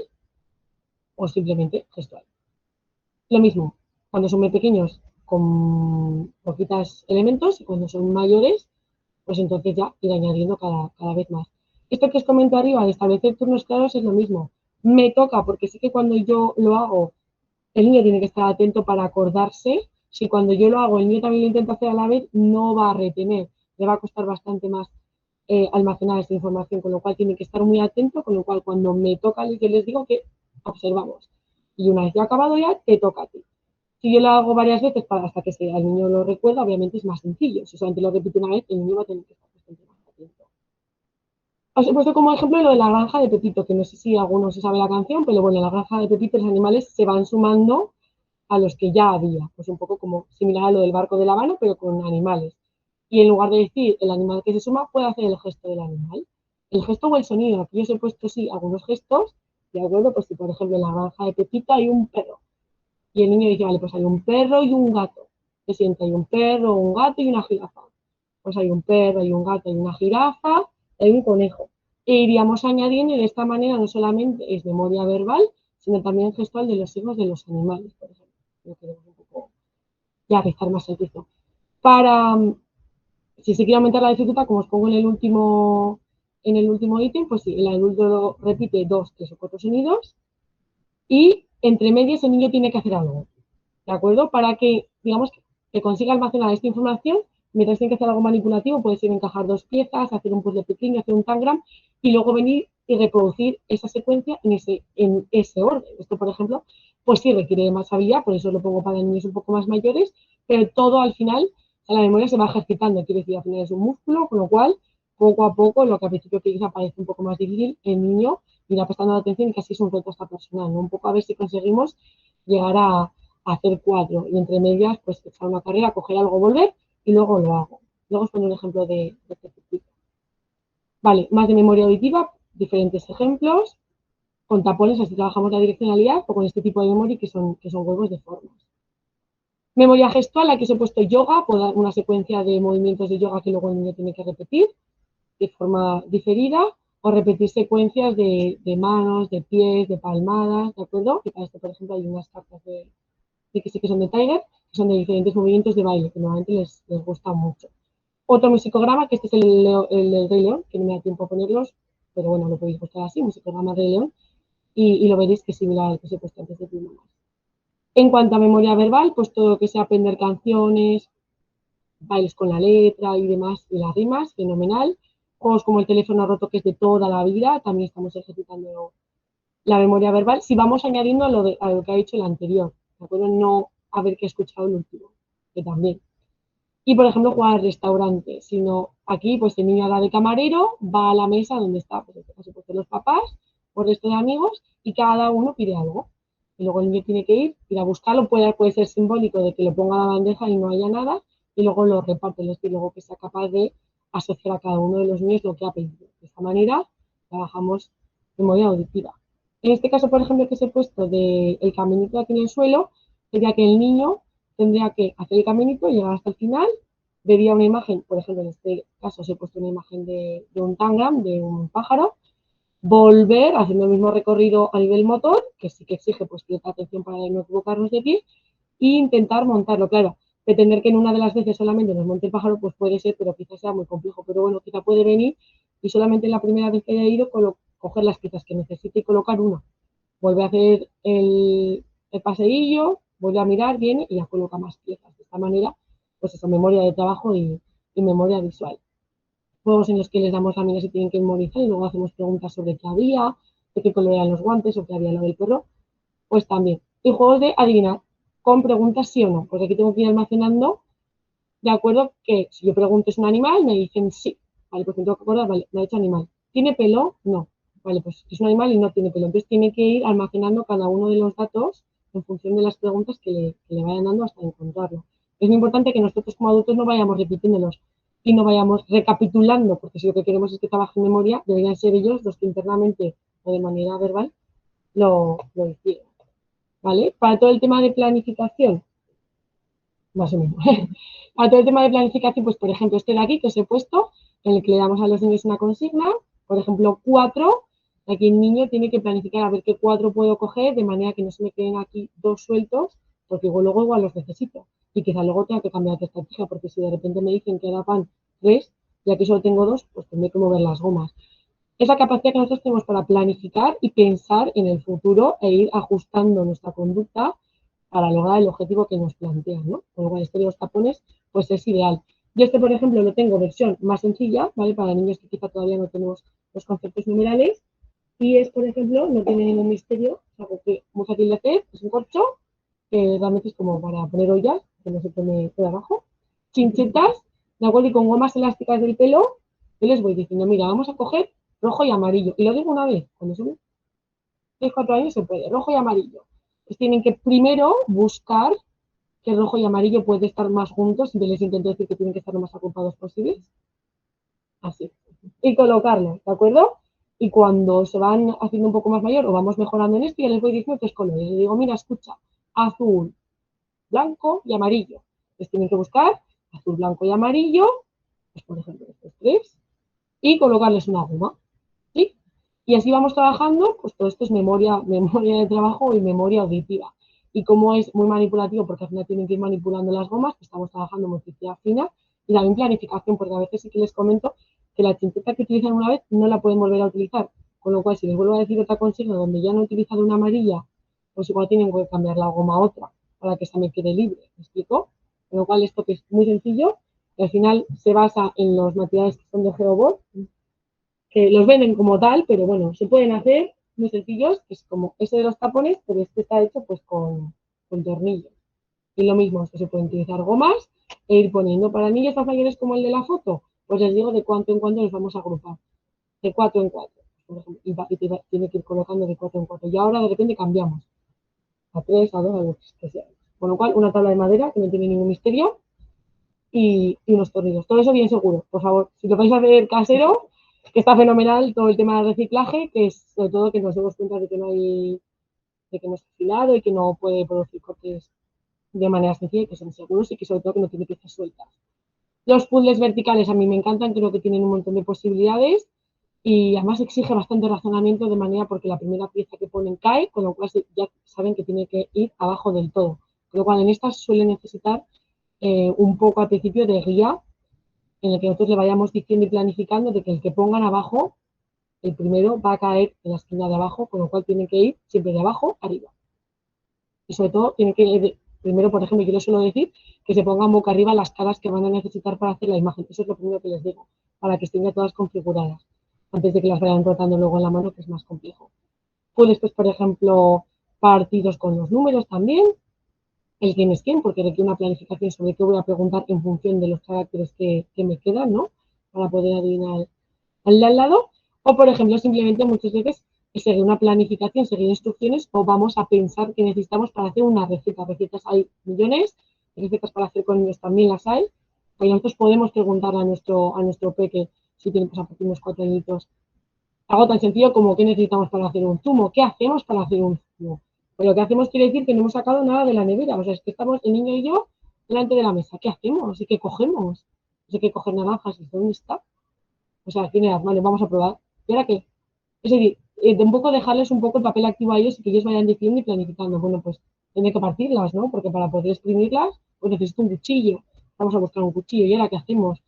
o simplemente gestual. Lo mismo, cuando son muy pequeños, con poquitos elementos, y cuando son mayores, pues entonces ya ir añadiendo cada vez más. Esto que os comento arriba de establecer turnos claros es lo mismo. Me toca, porque sí que cuando yo lo hago, el niño tiene que estar atento para acordarse. Si cuando yo lo hago, el niño también lo intenta hacer a la vez, no va a retener. Le va a costar bastante más almacenar esta información, con lo cual tiene que estar muy atento, con lo cual cuando me toca, yo les digo que observamos. Y una vez ya acabado ya, te toca a ti. Si yo lo hago varias veces para hasta que el niño lo recuerda, obviamente es más sencillo. Si solamente lo repito una vez, el niño va a tener que estar bastante más atento. Os he puesto como ejemplo lo de la granja de Pepito, que no sé si alguno se sabe la canción, pero bueno, en la granja de Pepito los animales se van sumando a los que ya había. Pues un poco como similar a lo del barco de La Habana, pero con animales. Y en lugar de decir el animal que se suma, puede hacer el gesto del animal. El gesto o el sonido. Aquí os he puesto, sí, algunos gestos. De acuerdo, pues si por ejemplo en la granja de Pepito hay un perro y el niño dice, vale, pues hay un perro y un gato. Se siente, hay un perro, un gato y una jirafa. Pues hay un perro, hay un gato, hay una jirafa, hay un conejo. E iríamos añadiendo y de esta manera no solamente es memoria verbal, sino también gestual de los signos de los animales, por ejemplo. No queremos un poco ya rizar más el rizo. Para, si se quiere aumentar la dificultad, como os pongo en el último ítem, pues sí, el adulto repite 2, 3 o 4 sonidos y entre medias el niño tiene que hacer algo. ¿De acuerdo? Para que, digamos, que consiga almacenar esta información, mientras tiene que hacer algo manipulativo, puede ser encajar dos piezas, hacer un puzzle pequeño, hacer un tangram, y luego venir y reproducir esa secuencia en ese orden. Esto, por ejemplo, pues sí requiere más habilidad, por eso lo pongo para niños un poco más mayores, pero todo al final, la memoria se va ejercitando, quiere decir, al final es un músculo, con lo cual, poco a poco, lo que al principio quizá parece un poco más difícil, el niño irá prestando atención y casi es un reto hasta personal, ¿no? Un poco a ver si conseguimos llegar a hacer 4 y entre medias pues echar una carrera, coger algo, volver y luego lo hago. Luego os pongo un ejemplo de este circuito. Vale, más de memoria auditiva, diferentes ejemplos, con tapones, así trabajamos la direccionalidad o con este tipo de memoria que son juegos de formas. Memoria gestual, aquí os he puesto yoga, puedo dar una secuencia de movimientos de yoga que luego el niño tiene que repetir de forma diferida o repetir secuencias de manos, de pies, de palmadas, ¿de acuerdo? Y para esto, por ejemplo, hay unas cartas que sí que son de Tiger, que son de diferentes movimientos de baile, que normalmente les gusta mucho. Otro musicograma, que este es el Rey León, que no me da tiempo a ponerlos, pero bueno, lo podéis buscar así, musicograma Rey León, y lo veréis que es similar al que os he puesto antes de Bruno Mars. En cuanto a memoria verbal, pues todo lo que sea aprender canciones, bailes con la letra y demás, y las rimas, fenomenal. Juegos como el teléfono roto, que es de toda la vida, también estamos ejercitando la memoria verbal, si vamos añadiendo a lo que ha dicho el anterior, ¿de acuerdo? No haber que escuchado el último, que también. Y, por ejemplo, jugar al restaurante, sino aquí, pues el niño haga de camarero, va a la mesa donde está, pues en este caso, pues, los papás o el resto de amigos, y cada uno pide algo. Y luego el niño tiene que ir a buscarlo, puede ser simbólico de que lo ponga a la bandeja y no haya nada, y luego lo reparte, y luego que sea capaz de asociar a cada uno de los niños lo que ha pedido. De esta manera trabajamos memoria auditiva. En este caso, por ejemplo, que se he puesto del caminito aquí en el suelo, sería que el niño tendría que hacer el caminito, llegar hasta el final, vería una imagen, por ejemplo, en este caso os he puesto una imagen de un tangram, de un pájaro, volver haciendo el mismo recorrido a nivel motor, que sí que exige pues cierta atención para no equivocarnos de pie, e intentar montarlo. Claro, pretender que en una de las veces solamente nos monte el pájaro, pues puede ser, pero quizás sea muy complejo. Pero bueno, quizá puede venir y solamente en la primera vez que haya ido, coger las piezas que necesite y colocar una. Vuelve a hacer el paseillo, vuelve a mirar, viene y ya coloca más piezas. De esta manera, pues eso, memoria de trabajo y memoria visual. Juegos en los que les damos láminas y tienen que memorizar y luego hacemos preguntas sobre qué había, de qué color eran los guantes o qué había lo del perro, pues también. Y juegos de adivinar con preguntas sí o no, porque aquí tengo que ir almacenando de acuerdo que si yo pregunto es un animal, me dicen sí. Vale, pues me tengo que acordar, vale, me ha dicho animal. ¿Tiene pelo? No. Vale, pues es un animal y no tiene pelo. Entonces tiene que ir almacenando cada uno de los datos en función de las preguntas que le vayan dando hasta encontrarlo. Es muy importante que nosotros como adultos no vayamos repitiéndolos y no vayamos recapitulando, porque si lo que queremos es que trabaje en memoria, deberían ser ellos los que internamente o de manera verbal lo hicieran. ¿Vale? Para todo el tema de planificación, más o menos. Para todo el tema de planificación, pues por ejemplo, este de aquí que os he puesto, en el que le damos a los niños una consigna, por ejemplo, 4, aquí el niño tiene que planificar a ver qué 4 puedo coger, de manera que no se me queden aquí 2 sueltos, porque luego igual los necesito. Y quizá luego tenga que cambiar de estrategia, porque si de repente me dicen que ahora van 3, ya que solo tengo 2, pues tendré que mover las gomas. Es la capacidad que nosotros tenemos para planificar y pensar en el futuro e ir ajustando nuestra conducta para lograr el objetivo que nos plantean, ¿no? Con lo cual, este de los tapones, pues es ideal. Yo este, por ejemplo, lo tengo versión más sencilla, ¿vale? Para niños que quizá todavía no tenemos los conceptos numerales. Y es, por ejemplo, no tiene ningún misterio, es algo que muy fácil de hacer, es un corcho, que realmente es como para poner ollas, que no se pone por abajo. Chinchetas, de acuerdo, y con gomas elásticas del pelo, yo les voy diciendo, mira, vamos a coger rojo y amarillo. Y lo digo una vez, cuando son 3, 4 años se puede, rojo y amarillo. Pues tienen que primero buscar que rojo y amarillo puede estar más juntos, y les intento decir que tienen que estar lo más agrupados posibles, así, y colocarlos, ¿de acuerdo? Y cuando se van haciendo un poco más mayor o vamos mejorando en esto, ya les voy diciendo 3 colores. Les digo, mira, escucha, azul, blanco y amarillo. Les tienen que buscar azul, blanco y amarillo, pues por ejemplo estos 3, y colocarles una goma, ¿sí? Y así vamos trabajando, pues todo esto es memoria de trabajo y memoria auditiva. Y como es muy manipulativo, porque al final tienen que ir manipulando las gomas, pues estamos trabajando motricidad fina y también planificación, porque a veces sí que les comento que la chincheta que utilizan una vez no la pueden volver a utilizar. Con lo cual, si les vuelvo a decir otra consigna donde ya no he utilizado una amarilla, pues igual tienen que cambiar la goma a otra para que esa me quede libre. ¿Me explico? Con lo cual, esto que es muy sencillo, y al final se basa en los materiales que son de Geobot, que los venden como tal, pero bueno, se pueden hacer muy sencillos, que es como ese de los tapones, pero este está hecho pues con tornillos. Y lo mismo, es que se pueden utilizar gomas e ir poniendo. Para niños tan mayores como el de la foto, pues les digo de cuánto en cuánto los vamos a agrupar. De 4 en 4, por ejemplo, y tiene que ir colocando de 4 en 4. Y ahora de repente cambiamos a 3, a 2, a 2, que sea. Con lo cual, una tabla de madera que no tiene ningún misterio y unos tornillos. Todo eso bien seguro, por favor. Si lo vais a hacer casero, que está fenomenal todo el tema del reciclaje, que es sobre todo que nos demos cuenta de que no hay, de que no es afilado y que no puede producir cortes de manera sencilla y que son seguros y que sobre todo que no tiene piezas sueltas. Los puzzles verticales a mí me encantan, creo que tienen un montón de posibilidades y además exige bastante razonamiento de manera porque la primera pieza que ponen cae, con lo cual ya saben que tiene que ir abajo del todo. Con lo cual en estas suelen necesitar un poco al principio de guía en el que nosotros le vayamos diciendo y planificando de que el que pongan abajo, el primero va a caer en la esquina de abajo, con lo cual tiene que ir siempre de abajo arriba. Y sobre todo tiene que ir, primero, por ejemplo, yo les suelo decir que se pongan boca arriba las caras que van a necesitar para hacer la imagen. Eso es lo primero que les digo, para que estén ya todas configuradas, antes de que las vayan rotando luego en la mano, que es más complejo. Pues después, por ejemplo, partidos con los números también, el quién es quién, porque requiere una planificación sobre qué voy a preguntar en función de los caracteres que me quedan, ¿no? Para poder adivinar al de al lado. O, por ejemplo, simplemente muchas veces seguir una planificación, seguir instrucciones, o vamos a pensar que necesitamos para hacer una receta. Recetas hay millones, recetas para hacer con niños también las hay. Y nosotros podemos preguntar a nuestro peque, si tiene pues, a partir de unos 4 añitos, algo tan sencillo como qué necesitamos para hacer un zumo, qué hacemos para hacer un zumo. Pues lo que hacemos quiere decir que no hemos sacado nada de la nevera, o sea, es que estamos el niño y yo delante de la mesa. ¿Qué hacemos? ¿Y qué cogemos? No sé qué coger naranjas, ¿y dónde está? O sea, tiene las manos, vamos a probar. ¿Y ahora qué? Es decir, de un poco dejarles un poco el papel activo a ellos y que ellos vayan decidiendo y planificando. Bueno, pues tiene que partirlas, ¿no? Porque para poder exprimirlas, pues necesito un cuchillo. Vamos a buscar un cuchillo. ¿Y ahora qué hacemos?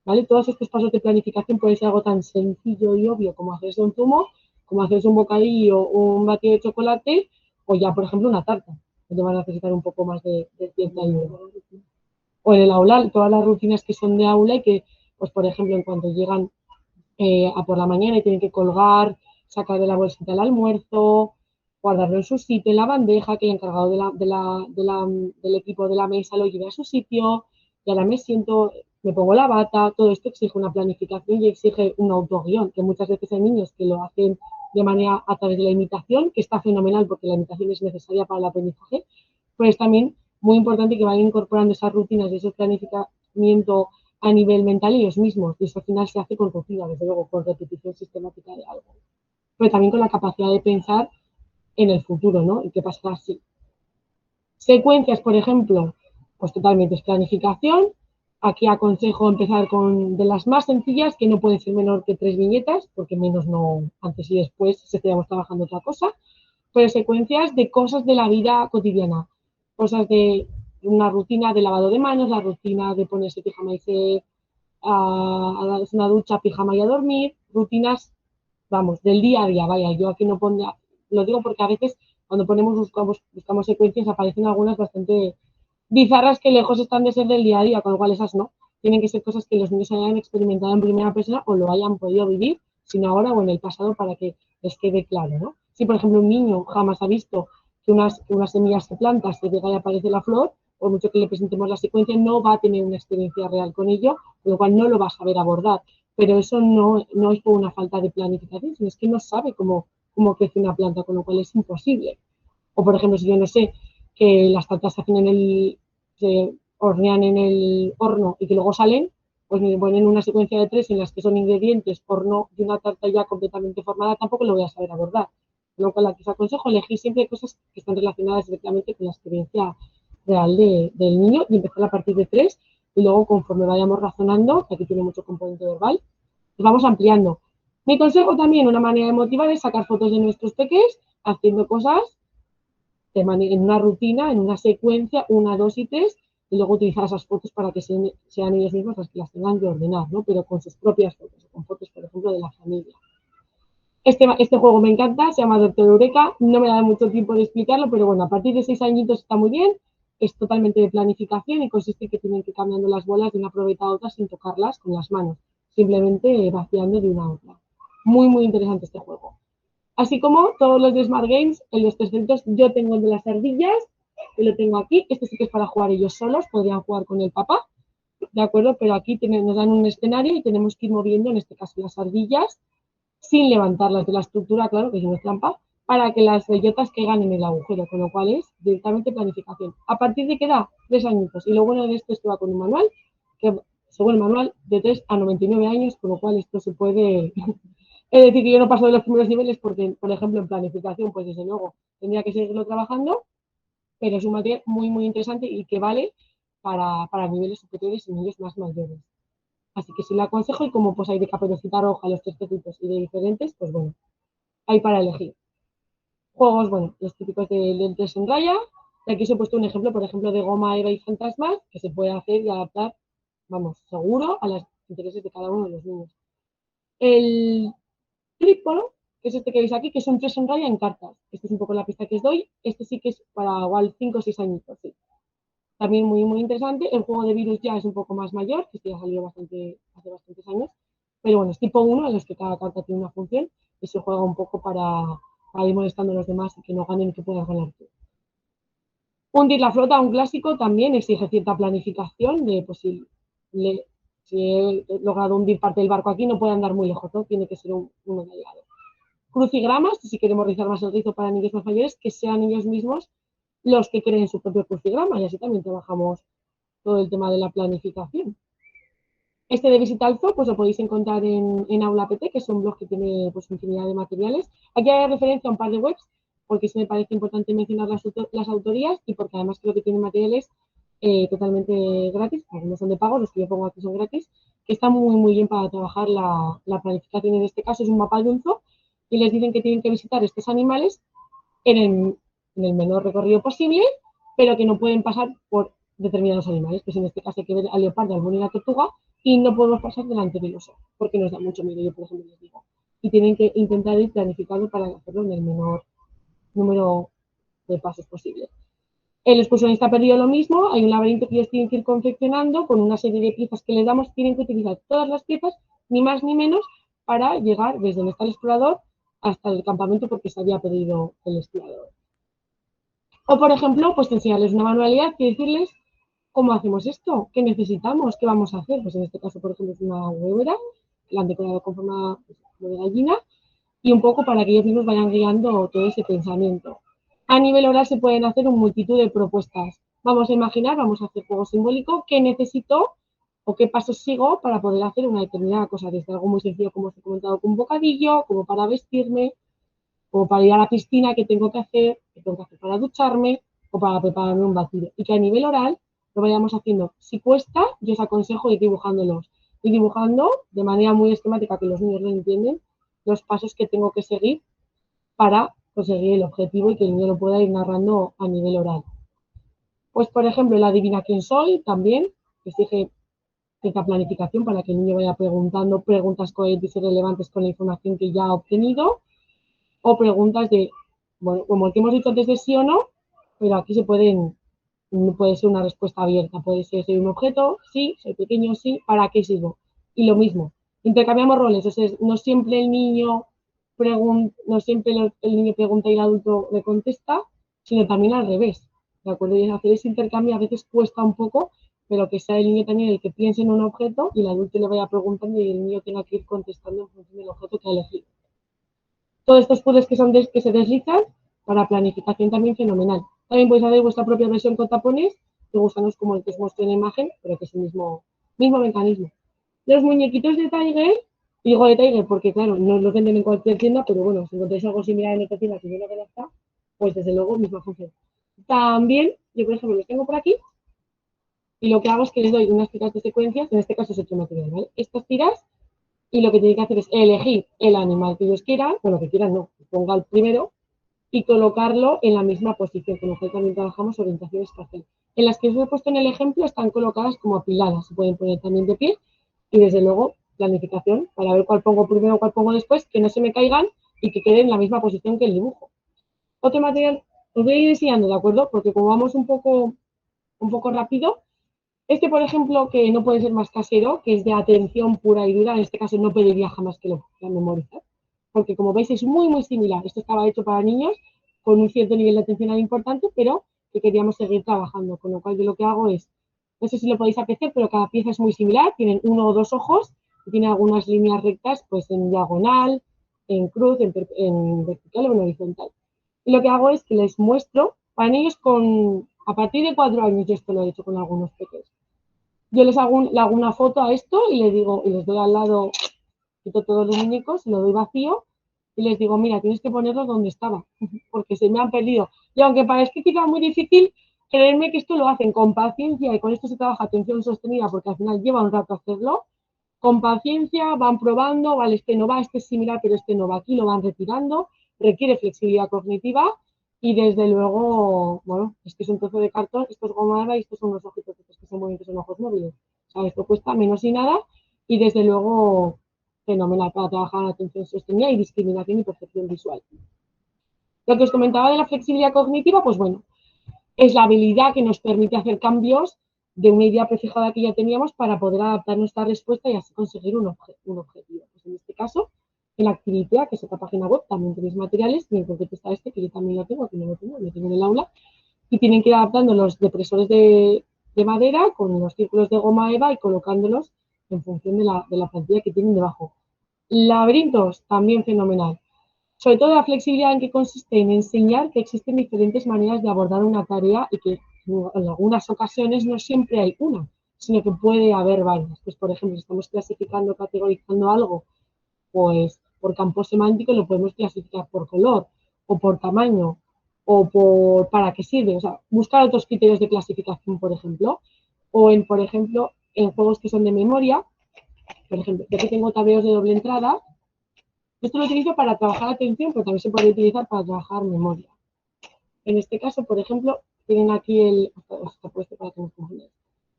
¿Vale? Todos estos pasos de planificación pueden ser algo tan sencillo y obvio como hacerse un zumo, como hacerse un bocadillo o un batido de chocolate, o ya, por ejemplo, una tarta, donde van a necesitar un poco más de cierta ayuda. O en el aula, todas las rutinas que son de aula y que, pues, por ejemplo, en cuanto llegan a por la mañana y tienen que colgar, sacar de la bolsita el almuerzo, guardarlo en su sitio, en la bandeja, que el encargado del equipo de la mesa lo lleve a su sitio, y ahora me siento, me pongo la bata, todo esto exige una planificación y exige un autoguión, que muchas veces hay niños que lo hacen de manera a través de la imitación, que está fenomenal porque la imitación es necesaria para el aprendizaje, pero es también muy importante que vayan incorporando esas rutinas y ese planificamiento a nivel mental ellos mismos. Y eso al final se hace con rutina, desde luego, con repetición sistemática de algo. Pero también con la capacidad de pensar en el futuro, ¿no? Y qué pasará así. Secuencias, por ejemplo, pues totalmente es planificación. Aquí aconsejo empezar con de las más sencillas, que no pueden ser menor que 3 viñetas, porque menos no, antes y después se estaríamos trabajando otra cosa, pero secuencias de cosas de la vida cotidiana, cosas de una rutina de lavado de manos, la rutina de ponerse pijama y a darse una ducha, pijama y a dormir, rutinas, vamos, del día a día, vaya, yo aquí no pondría, lo digo porque a veces cuando buscamos secuencias aparecen algunas bastante bizarras que lejos están de ser del día a día, con lo cual esas no, tienen que ser cosas que los niños hayan experimentado en primera persona o lo hayan podido vivir, sino ahora o en el pasado para que les quede claro, ¿no? Si, por ejemplo, un niño jamás ha visto que unas semillas se plantan, se llega y aparece la flor, por mucho que le presentemos la secuencia, no va a tener una experiencia real con ello, con lo cual no lo va a saber abordar. Pero eso no es por una falta de planificación, sino es que no sabe cómo crece una planta, con lo cual es imposible. O, por ejemplo, si yo no sé que las tartas se hornean en el horno y que luego salen, pues me ponen una secuencia de 3 en las que son ingredientes, horno y una tarta ya completamente formada, tampoco lo voy a saber abordar. Con lo cual, aquí os aconsejo elegir siempre cosas que están relacionadas directamente con la experiencia real del niño y empezar a partir de 3 y luego conforme vayamos razonando, que aquí tiene mucho componente verbal, pues vamos ampliando. Mi consejo también, una manera de motivar es sacar fotos de nuestros peques haciendo cosas en una rutina, en una secuencia, 1, 2 y 3, y luego utilizar esas fotos para que sean ellos mismos las que las tengan que ordenar, ¿no? Pero con sus propias fotos, con fotos, por ejemplo, de la familia. Este juego me encanta, se llama Doctor Eureka, no me da mucho tiempo de explicarlo, pero bueno, a partir de 6 añitos está muy bien, es totalmente de planificación y consiste en que tienen que ir cambiando las bolas de una probeta a otra sin tocarlas con las manos, simplemente vaciando de una a otra. Muy, muy interesante este juego. Así como todos los de Smart Games, en los 300 yo tengo el de las ardillas, que lo tengo aquí, este sí que es para jugar ellos solos, podrían jugar con el papá, ¿de acuerdo? Pero aquí nos dan un escenario y tenemos que ir moviendo, en este caso las ardillas, sin levantarlas de la estructura, claro, que no es trampa, para que las bellotas caigan en el agujero, con lo cual es directamente planificación. ¿A partir de qué edad? 3 añitos. Y lo bueno de esto es que va con un manual, que según el manual, de 3 a 99 años, con lo cual esto se puede... Es decir, que yo no paso de los primeros niveles porque, por ejemplo, en planificación, pues desde luego tendría que seguirlo trabajando, pero es un material muy, muy interesante y que vale para niveles superiores y niveles más mayores. Así que sí lo aconsejo y como pues hay de Caperucita Roja, los 3 y de diferentes, pues bueno, hay para elegir. Juegos, bueno, los típicos del 3 en raya. Y aquí os he puesto un ejemplo, por ejemplo, de Goma, Eva y Fantasmas, que se puede hacer y adaptar, vamos, seguro a los intereses de cada uno de los niños. El trípolo, que es este que veis aquí, que es un 3 en raya en cartas. Este es un poco la pista que os doy. Este sí que es para igual 5 o 6 añitos, sí. También muy, muy interesante. El juego de virus ya es un poco más mayor, que este ya salió hace bastantes años. Pero bueno, es tipo 1, en los que cada carta tiene una función y se juega un poco para ir molestando a los demás y que no ganen y que puedas ganar tú. Hundir la flota, un clásico, también exige cierta planificación de pues, si he logrado hundir parte del barco aquí, no puede andar muy lejos, ¿no? Tiene que ser uno de al lado. Crucigramas, si queremos rizar más el rizo para niños más mayores, que sean ellos mismos los que creen su propio crucigrama y así también trabajamos todo el tema de la planificación. Este de Visita al Zoo, pues lo podéis encontrar en Aula PT, que es un blog que tiene pues infinidad de materiales. Aquí hay referencia a un par de webs, porque sí me parece importante mencionar las autorías y porque además creo que tienen materiales totalmente gratis, algunos son de pago, los que yo pongo aquí son gratis, que están muy, muy bien para trabajar la planificación. En este caso es un mapa de un zoo y les dicen que tienen que visitar estos animales en el menor recorrido posible, pero que no pueden pasar por determinados animales, pues en este caso hay que ver al leopardo, al mono y la tortuga, y no podemos pasar delante del oso, porque nos da mucho miedo, yo por ejemplo les digo. Y tienen que intentar ir planificando para hacerlo en el menor número de pasos posible. El excursionista perdido lo mismo, hay un laberinto que ellos tienen que ir confeccionando con una serie de piezas que les damos, tienen que utilizar todas las piezas, ni más ni menos, para llegar desde donde está el explorador hasta el campamento porque se había perdido el explorador. O, por ejemplo, pues enseñarles una manualidad y decirles cómo hacemos esto, qué necesitamos, qué vamos a hacer. Pues en este caso, por ejemplo, es una huevera, que la han decorado con forma de gallina, y un poco para que ellos mismos vayan guiando todo ese pensamiento. A nivel oral se pueden hacer una multitud de propuestas. Vamos a imaginar, vamos a hacer juego simbólico, qué necesito o qué pasos sigo para poder hacer una determinada cosa, desde algo muy sencillo como os he comentado con un bocadillo, como para vestirme, como para ir a la piscina, qué tengo que hacer para ducharme o para prepararme un batido. Y que a nivel oral lo vayamos haciendo. Si cuesta, yo os aconsejo ir dibujándolos. Ir dibujando de manera muy esquemática que los niños lo entienden los pasos que tengo que seguir para conseguir el objetivo y que el niño lo pueda ir narrando a nivel oral. Pues, por ejemplo, la adivina quién soy también exige cierta planificación para que el niño vaya preguntando preguntas coherentes y relevantes con la información que ya ha obtenido o preguntas de, bueno, como el que hemos dicho antes de sí o no, pero aquí puede ser una respuesta abierta, puede ser, soy un objeto, sí, soy pequeño, sí, ¿para qué sirvo? Y lo mismo, intercambiamos roles, o sea, no siempre el niño pregunta y el adulto le contesta, sino también al revés, ¿de acuerdo? Y hacer ese intercambio a veces cuesta un poco, pero que sea el niño también el que piense en un objeto y el adulto le vaya preguntando y el niño tenga que ir contestando en función del objeto que ha elegido. Todos estos puzzles que se deslizan para planificación también fenomenal. También podéis hacer vuestra propia versión con tapones, que gustan como el que os muestro en la imagen, pero que es el mismo mecanismo. Los muñequitos de Tiger, digo de Tiger porque claro, no los venden en cualquier tienda, pero bueno, si encontráis algo similar en otra tienda que yo no conozca, pues desde luego misma función. También, yo por ejemplo los tengo por aquí, y lo que hago es que les doy unas tiras de secuencias, en este caso es otro material, ¿vale? Estas tiras y lo que tienen que hacer es elegir el animal que ellos quieran, o lo que quieran no, ponga el primero, y colocarlo en la misma posición, con lo cual también trabajamos orientación espacial. En las que os he puesto en el ejemplo están colocadas como apiladas, se pueden poner también de pie, y desde luego planificación para ver cuál pongo primero o cuál pongo después, que no se me caigan y que queden en la misma posición que el dibujo. Otro material, os voy a ir enseñando, ¿de acuerdo? Porque como vamos un poco rápido, este, por ejemplo, que no puede ser más casero, que es de atención pura y dura, en este caso no pediría jamás que lo puedan memorizar, porque como veis es muy, muy similar. Esto estaba hecho para niños con un cierto nivel de atención importante, pero que queríamos seguir trabajando, con lo cual yo lo que hago es, no sé si lo podéis apreciar, pero cada pieza es muy similar, tienen uno o dos ojos, y tiene algunas líneas rectas, pues en diagonal, en cruz, en vertical o en horizontal. Y lo que hago es que les muestro, para niños a partir de 4 años, yo esto lo he hecho con algunos pequeños, yo le hago una foto a esto y les digo, y les doy al lado, quito todos los muñecos, lo doy vacío y les digo, mira, tienes que ponerlos donde estaba, porque se me han perdido. Y aunque parezca quizá muy difícil, creerme que esto lo hacen con paciencia y con esto se trabaja atención sostenida, porque al final lleva un rato hacerlo. Con paciencia van probando, vale, este no va, este es similar, pero este no va aquí, lo van retirando, requiere flexibilidad cognitiva y desde luego, bueno, es que es un trozo de cartón, esto es goma eva y estos son unos ojitos que se mueven, que son ojos móviles. O sea, esto cuesta menos y nada y desde luego fenomenal para trabajar en atención sostenida y discriminación y percepción visual. Lo que os comentaba de la flexibilidad cognitiva, pues bueno, es la habilidad que nos permite hacer cambios de una idea prefijada que ya teníamos para poder adaptar nuestra respuesta y así conseguir un objetivo. Pues en este caso, en la actividad, que es otra página web, también tenéis materiales, y en concreto está este, que yo también lo tengo, que no lo tengo en el aula, y tienen que ir adaptando los depresores de madera con los círculos de goma eva y colocándolos en función de la plantilla que tienen debajo. Laberintos, también fenomenal. Sobre todo la flexibilidad en que consiste en enseñar que existen diferentes maneras de abordar una tarea y que en algunas ocasiones no siempre hay una, sino que puede haber varias. Pues, por ejemplo, si estamos clasificando, categorizando algo, pues por campo semántico lo podemos clasificar por color o por tamaño o por para qué sirve. O sea, buscar otros criterios de clasificación, por ejemplo, o por ejemplo, en juegos que son de memoria, por ejemplo, yo que tengo tableros de doble entrada, Esto lo utilizo para trabajar atención, pero también se puede utilizar para trabajar memoria. En este caso, por ejemplo, tienen aquí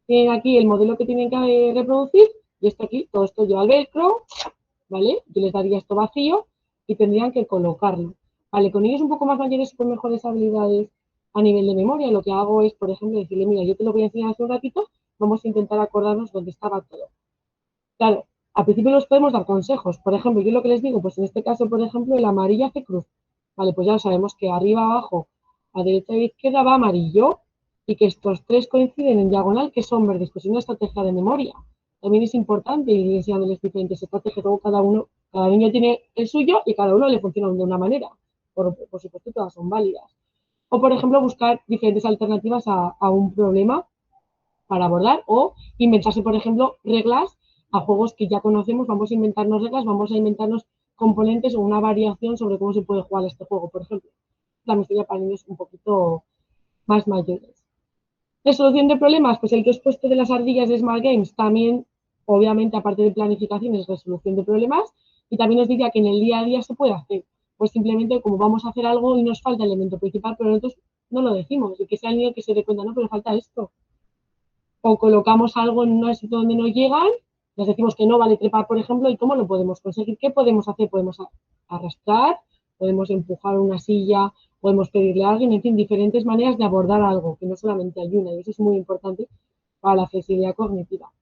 tienen aquí el modelo que tienen que reproducir y esto aquí, todo esto lleva el velcro, ¿vale? Yo les daría esto vacío y tendrían que colocarlo. Vale, con ellos un poco más mayores y con mejores habilidades a nivel de memoria, lo que hago es, por ejemplo, decirle, mira, yo te lo voy a enseñar hace un ratito, vamos a intentar acordarnos dónde estaba todo. Claro, al principio los podemos dar consejos. Por ejemplo, yo lo que les digo, pues en este caso, por ejemplo, el amarillo hace cruz. Vale, pues ya sabemos que arriba, abajo, a derecha e izquierda va amarillo y que estos tres coinciden en diagonal, que son verdes, pues es una estrategia de memoria. También es importante ir enseñándoles diferentes estrategias, luego cada niño tiene el suyo y cada uno le funciona de una manera. Por supuesto, todas son válidas. O, por ejemplo, buscar diferentes alternativas a un problema para abordar o inventarse, por ejemplo, reglas a juegos que ya conocemos, vamos a inventarnos reglas, vamos a inventarnos componentes o una variación sobre cómo se puede jugar este juego, por ejemplo. La historia para niños un poquito más mayores. Resolución de problemas, pues el que os he puesto de las ardillas de Smart Games también, obviamente, aparte de planificación, es resolución de problemas. Y también os diría que en el día a día se puede hacer. Pues simplemente como vamos a hacer algo y nos falta el elemento principal, pero nosotros no lo decimos. Y que sea el niño que se dé cuenta, no, pero falta esto. O colocamos algo en un sitio donde no llegan, les decimos que no vale trepar, por ejemplo, y cómo lo podemos conseguir. ¿Qué podemos hacer? Podemos arrastrar, podemos empujar una silla, podemos pedirle a alguien, en fin, diferentes maneras de abordar algo, que no solamente hay una, y eso es muy importante para la flexibilidad cognitiva.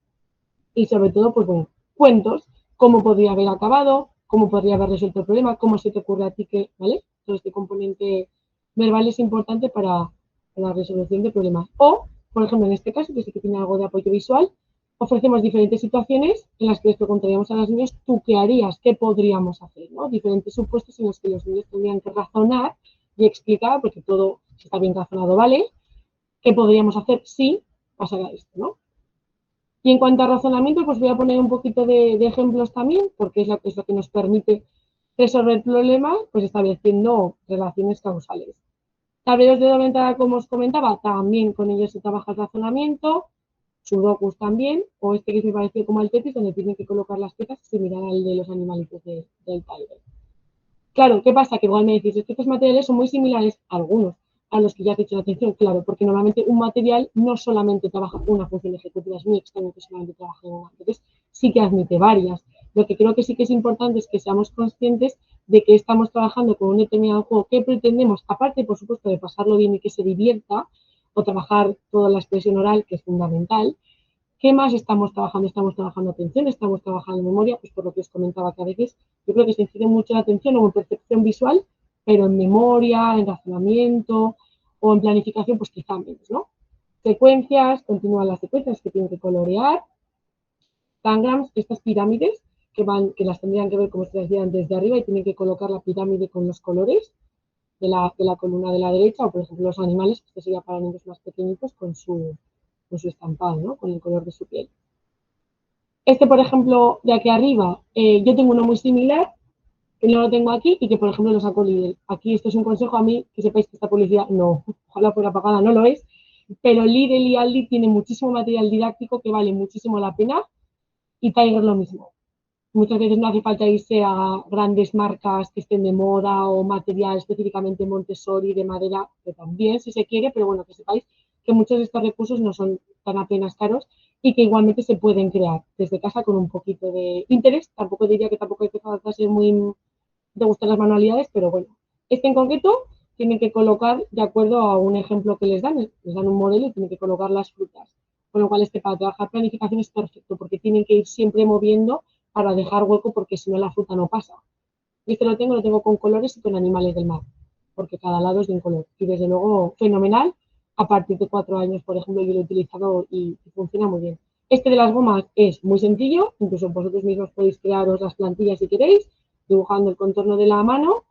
Y sobre todo, pues bueno, cuentos, cómo podría haber acabado, cómo podría haber resuelto el problema, cómo se te ocurre a ti que, ¿vale? Todo este componente verbal es importante para la resolución de problemas. O, por ejemplo, en este caso, que sí que tiene algo de apoyo visual, ofrecemos diferentes situaciones en las que les preguntaríamos a los niños, ¿tú qué harías? ¿Qué podríamos hacer? ¿No? Diferentes supuestos en los que los niños tendrían que razonar y explicar, porque todo está bien razonado, ¿vale? ¿Qué podríamos hacer si pasara esto, ¿no? Y en cuanto a razonamiento, pues voy a poner un poquito de ejemplos también, porque es lo que nos permite resolver problemas, pues estableciendo relaciones causales. Tableros de ventana, como os comentaba, también con ellos se trabaja el razonamiento, sudokus también, o este que se parece como al Tetris, donde tienen que colocar las piezas similar al de los animalitos del Tiger. Claro, ¿qué pasa? Que igual me decís, estos materiales son muy similares, algunos, a los que ya has hecho la atención, claro, porque normalmente un material no solamente trabaja una función ejecutiva, es muy extraño que solamente trabaje una, entonces sí que admite varias. Lo que creo que sí que es importante es que seamos conscientes de que estamos trabajando con un determinado juego que pretendemos, aparte, por supuesto, de pasarlo bien y que se divierta, o trabajar toda la expresión oral, que es fundamental. ¿Qué más estamos trabajando? Estamos trabajando atención, estamos trabajando memoria, pues por lo que os comentaba que a veces yo creo que se incide mucho en atención o en percepción visual, pero en memoria, en razonamiento o en planificación, pues quizá menos, ¿no? Secuencias, continúan las secuencias que tienen que colorear, tangrams, estas pirámides que las tendrían que ver, como se decían, desde arriba y tienen que colocar la pirámide con los colores de la columna de la derecha, o por ejemplo los animales, esto sería para niños más pequeñitos con su estampado, ¿no? Con el color de su piel. Este, por ejemplo, de aquí arriba, yo tengo uno muy similar, que no lo tengo aquí y que, por ejemplo, lo saco Lidl. Aquí esto es un consejo a mí, que sepáis que esta publicidad no, ojalá fuera pagada, no lo es, pero Lidl y Aldi tienen muchísimo material didáctico que vale muchísimo la pena y Tiger lo mismo. Muchas veces no hace falta irse a grandes marcas que estén de moda o material específicamente Montessori de madera, que también si se quiere, pero bueno, que sepáis que muchos de estos recursos no son tan apenas caros y que igualmente se pueden crear desde casa con un poquito de interés. Tampoco diría que tampoco hay que ser muy de gustar las manualidades, pero bueno, este en concreto tienen que colocar de acuerdo a un ejemplo que les dan un modelo y tienen que colocar las frutas. Con lo cual, este para trabajar planificación es perfecto porque tienen que ir siempre moviendo para dejar hueco porque si no la fruta no pasa. Y este lo tengo con colores y con animales del mar, porque cada lado es de un color. Y desde luego, fenomenal. A partir de 4 años, por ejemplo, yo lo he utilizado y funciona muy bien. Este de las gomas es muy sencillo, incluso vosotros mismos podéis crearos las plantillas si queréis, dibujando el contorno de la mano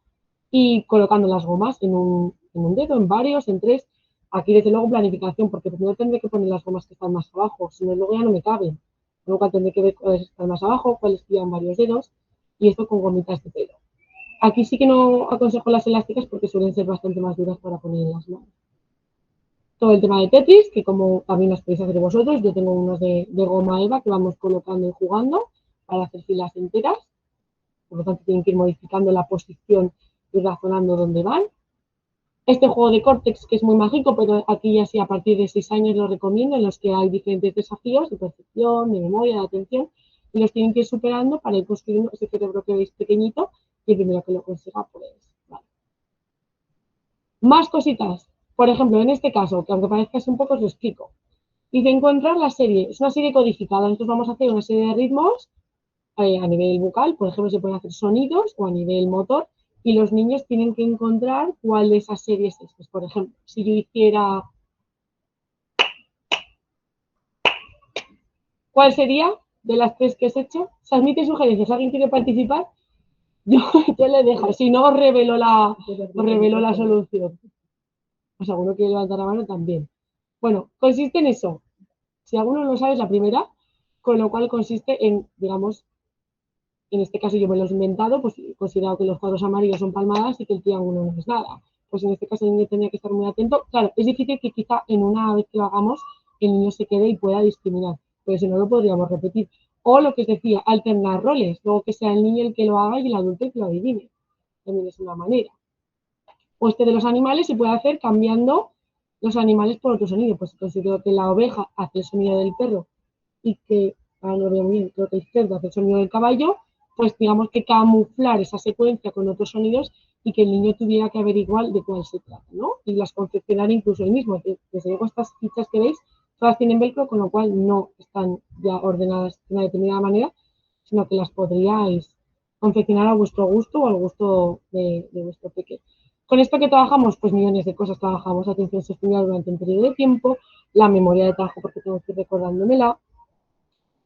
y colocando las gomas en un dedo, en varios, en tres. Aquí desde luego planificación, porque primero tendré que poner las gomas que están más abajo, si no luego ya no me caben. Luego tendré que ver cuáles están más abajo, cuáles llevan varios dedos, y esto con gomitas de pelo. Aquí sí que no aconsejo las elásticas porque suelen ser bastante más duras para poner en las manos. Todo el tema de Tetris, que como también las podéis hacer vosotros, yo tengo unos de goma eva que vamos colocando y jugando para hacer filas enteras. por lo tanto tienen que ir modificando la posición y razonando dónde van. Este juego de Cortex, que es muy mágico, pero aquí ya sí a partir de 6 años lo recomiendo, en los que hay diferentes desafíos de percepción, de memoria, de atención, y los tienen que ir superando para ir construyendo ese cerebro que veis pequeñito, y el primero que lo consiga, pues, vale. Más cositas. Por ejemplo, en este caso, que aunque parezca así un poco, os lo explico. Dice encontrar la serie, es una serie codificada, nosotros vamos a hacer una serie de ritmos a nivel bucal, por ejemplo, se pueden hacer sonidos o a nivel motor, y los niños tienen que encontrar cuál de esas series es. Pues, por ejemplo, si yo hiciera, ¿cuál sería de las tres que os he hecho? Se admiten sugerencias, ¿alguien quiere participar? Yo, yo le dejo, si no os revelo la solución. Pues alguno quiere levantar la mano también. Bueno, consiste en eso. Si alguno no sabe, es la primera, con lo cual consiste en, digamos, en este caso yo me lo he inventado, pues he considerado que los cuadros amarillos son palmadas y que el triángulo no es nada. Pues en este caso el niño tenía que estar muy atento. Claro, es difícil que quizá en una vez que lo hagamos el niño se quede y pueda discriminar, pero si no lo podríamos repetir. O lo que os decía, alternar roles, luego que sea el niño el que lo haga y el adulto el que lo adivine. También es una manera. O este de los animales se puede hacer cambiando los animales por otro sonido. Pues considero que la oveja hace el sonido del perro y que, ahora no lo veo bien, creo que el cerdo hace el sonido del caballo, pues digamos que camuflar esa secuencia con otros sonidos y que el niño tuviera que averiguar de cuál se trata, ¿no? Y las confeccionar incluso el mismo. Desde luego estas fichas que veis, todas tienen velcro, con lo cual no están ya ordenadas de una determinada manera, sino que las podríais confeccionar a vuestro gusto o al gusto de vuestro pequeño. Con esto que trabajamos, pues millones de cosas trabajamos, atención sostenida durante un periodo de tiempo, la memoria de trabajo porque tengo que ir recordándomela,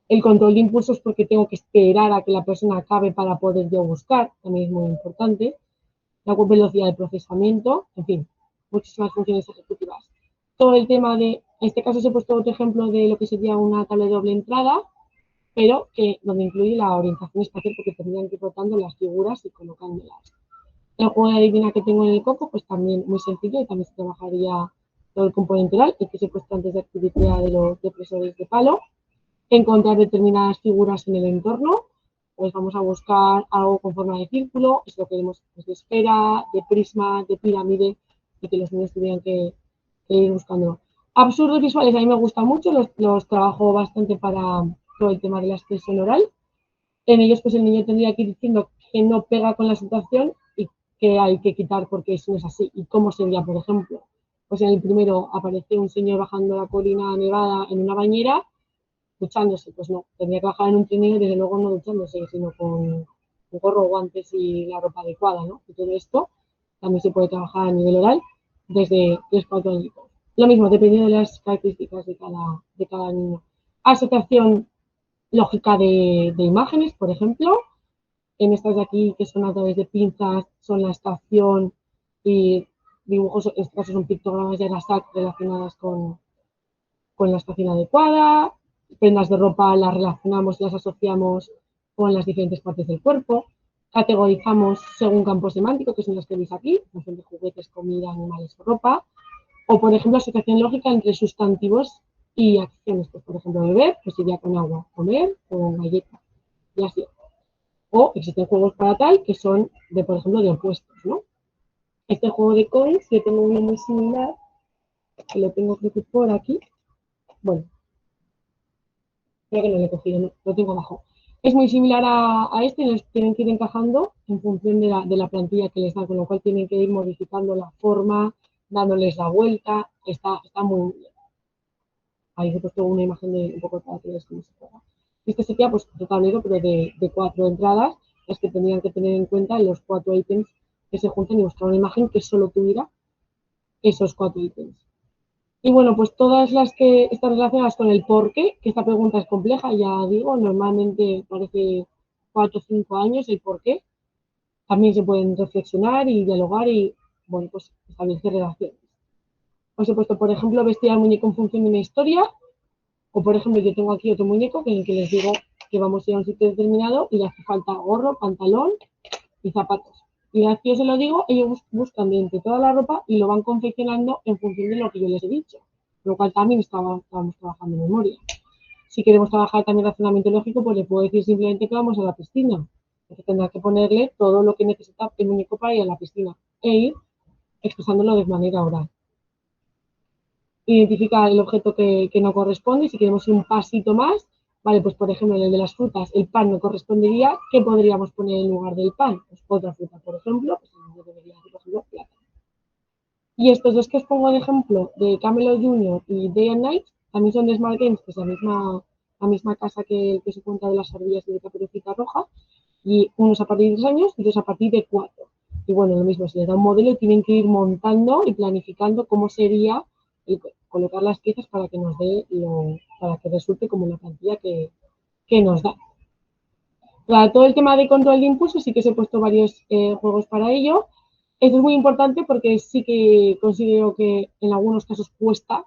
el control de impulsos porque tengo que esperar a que la persona acabe para poder yo buscar, también es muy importante, la velocidad de procesamiento, en fin, muchísimas funciones ejecutivas. Todo el tema de, en este caso os he puesto otro ejemplo de lo que sería una tabla de doble entrada, pero que donde incluye la orientación espacial porque tendrían que ir rotando las figuras y colocándolas. El juego de adivina que tengo en el coco, pues también muy sencillo y también se trabajaría todo el componente oral, el que os he puesto antes de actividad de los depresores de palo. Encontrar determinadas figuras en el entorno, pues vamos a buscar algo con forma de círculo, es lo que queremos pues, de esfera, de prisma, de pirámide, y que los niños tuvieran que ir buscando. Absurdos visuales, a mí me gustan mucho, los trabajo bastante para todo el tema de la expresión oral. En ellos, pues el niño tendría que ir diciendo que no pega con la situación y que hay que quitar porque eso no es así. ¿Y cómo sería, por ejemplo? Pues en el primero aparece un señor bajando la colina nevada en una bañera, duchándose, pues no, tendría que bajar en un trineo, desde luego no duchándose, sino con un gorro, guantes y la ropa adecuada, ¿no? Y todo esto también se puede trabajar a nivel oral desde 3-4 años. Lo mismo, dependiendo de las características de cada niño. Asociación lógica de imágenes, por ejemplo, en estas de aquí, que son a través de pinzas, son la estación y dibujos, en este caso son pictogramas de la SAC relacionadas con la estación adecuada, prendas de ropa las relacionamos y las asociamos con las diferentes partes del cuerpo, categorizamos según campo semántico, que son los que veis aquí, función de juguetes, comida, animales o ropa, o por ejemplo asociación lógica entre sustantivos y acciones, pues por ejemplo beber, pues iría con agua, comer con galleta, y así. O existen juegos para tal que son de, por ejemplo, de opuestos, ¿no? Este juego de coins, yo tengo uno muy similar, que lo tengo creo que por aquí, bueno, creo que no lo he cogido, no, lo tengo abajo. Es muy similar a este y los tienen que ir encajando en función de la plantilla que les da, con lo cual tienen que ir modificando la forma, dándoles la vuelta, está muy bien. Ahí os he puesto una imagen de un poco para que veáis cómo se juega. Este sería pues otro tablero, pero de 4 entradas, las que tendrían que tener en cuenta los 4 ítems que se juntan y buscar una imagen que solo tuviera esos 4 ítems. Y bueno, pues todas las que están relacionadas con el por qué, que esta pregunta es compleja, ya digo, normalmente parece 4 o 5 años el por qué. También se pueden reflexionar y dialogar y, bueno, pues establecer relaciones. Os he puesto, por ejemplo, vestir al muñeco en función de una historia, o por ejemplo, yo tengo aquí otro muñeco en el que les digo que vamos a ir a un sitio determinado y le hace falta gorro, pantalón y zapatos. Y una vez que yo se lo digo, ellos buscan de entre toda la ropa y lo van confeccionando en función de lo que yo les he dicho. Lo cual también estábamos trabajando en memoria. Si queremos trabajar también razonamiento lógico, pues le puedo decir simplemente que vamos a la piscina. Entonces tendrá que ponerle todo lo que necesita el muñeco para ir a la piscina e ir expresándolo de manera oral. Identifica el objeto que no corresponde y si queremos ir un pasito más, vale, pues por ejemplo en el de las frutas, el pan no correspondería, ¿qué podríamos poner en lugar del pan? Pues otra fruta, por ejemplo, pues yo debería decir, por ejemplo, plátano. Y estos dos que os pongo de ejemplo, de Camelot Junior y Day and Night, también son de Smart Games, que es la misma casa que se cuenta de las ardillas y de Caperucita Roja, y unos a partir de 3 años y otros a partir de 4. Y bueno, lo mismo, se les da un modelo y tienen que ir montando y planificando cómo sería el colocar las piezas para que nos dé para que resulte como la plantilla que nos da. Para todo el tema de control de impulso sí que os he puesto varios juegos para ello. Esto es muy importante porque sí que considero que en algunos casos cuesta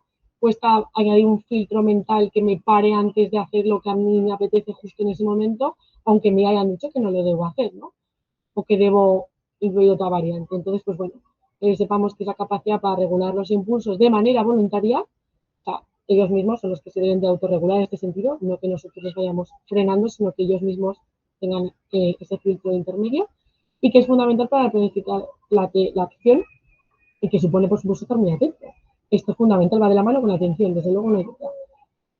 añadir un filtro mental que me pare antes de hacer lo que a mí me apetece justo en ese momento, aunque me hayan dicho que no lo debo hacer, ¿no? O que debo incluir otra variante. Entonces, pues bueno, sepamos que esa capacidad para regular los impulsos de manera voluntaria, o sea, ellos mismos son los que se deben de autorregular en este sentido, no que nosotros les vayamos frenando, sino que ellos mismos tengan ese filtro intermedio y que es fundamental para planificar la acción y que supone, por supuesto, estar muy atento. Esto es fundamental, va de la mano con la atención, desde luego no hay duda.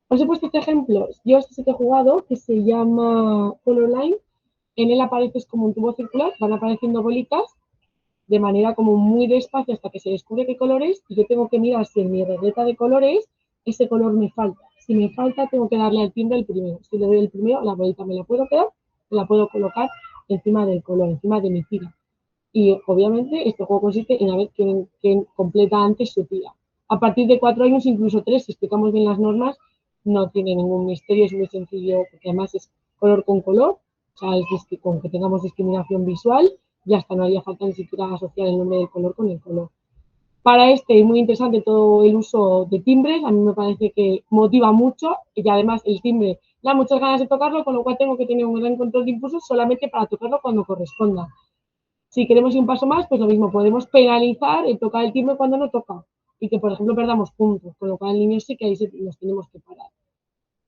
Os he puesto este ejemplo, yo este sí que he jugado, que se llama Color Line. En él aparece como un tubo circular, van apareciendo bolitas de manera como muy despacio hasta que se descubre qué color es y yo tengo que mirar si en mi regleta de colores ese color me falta. Si me falta, tengo que darle al timbre el primero. Si le doy el primero, la bolita me la puedo quedar, me la puedo colocar encima del color, encima de mi tira. Y obviamente este juego consiste en a ver quién completa antes su tira. A partir de 4 años, incluso 3, si explicamos bien las normas, no tiene ningún misterio, es muy sencillo, porque además es color con color, o sea, es con que tengamos discriminación visual, y hasta no haría falta ni siquiera asociar el nombre del color con el color. Para este es muy interesante todo el uso de timbres, a mí me parece que motiva mucho y además el timbre da muchas ganas de tocarlo, con lo cual tengo que tener un gran control de impulsos solamente para tocarlo cuando corresponda. Si queremos ir un paso más, pues lo mismo, podemos penalizar el tocar el timbre cuando no toca y que, por ejemplo, perdamos puntos, con lo cual el niño sí que ahí nos tenemos que parar.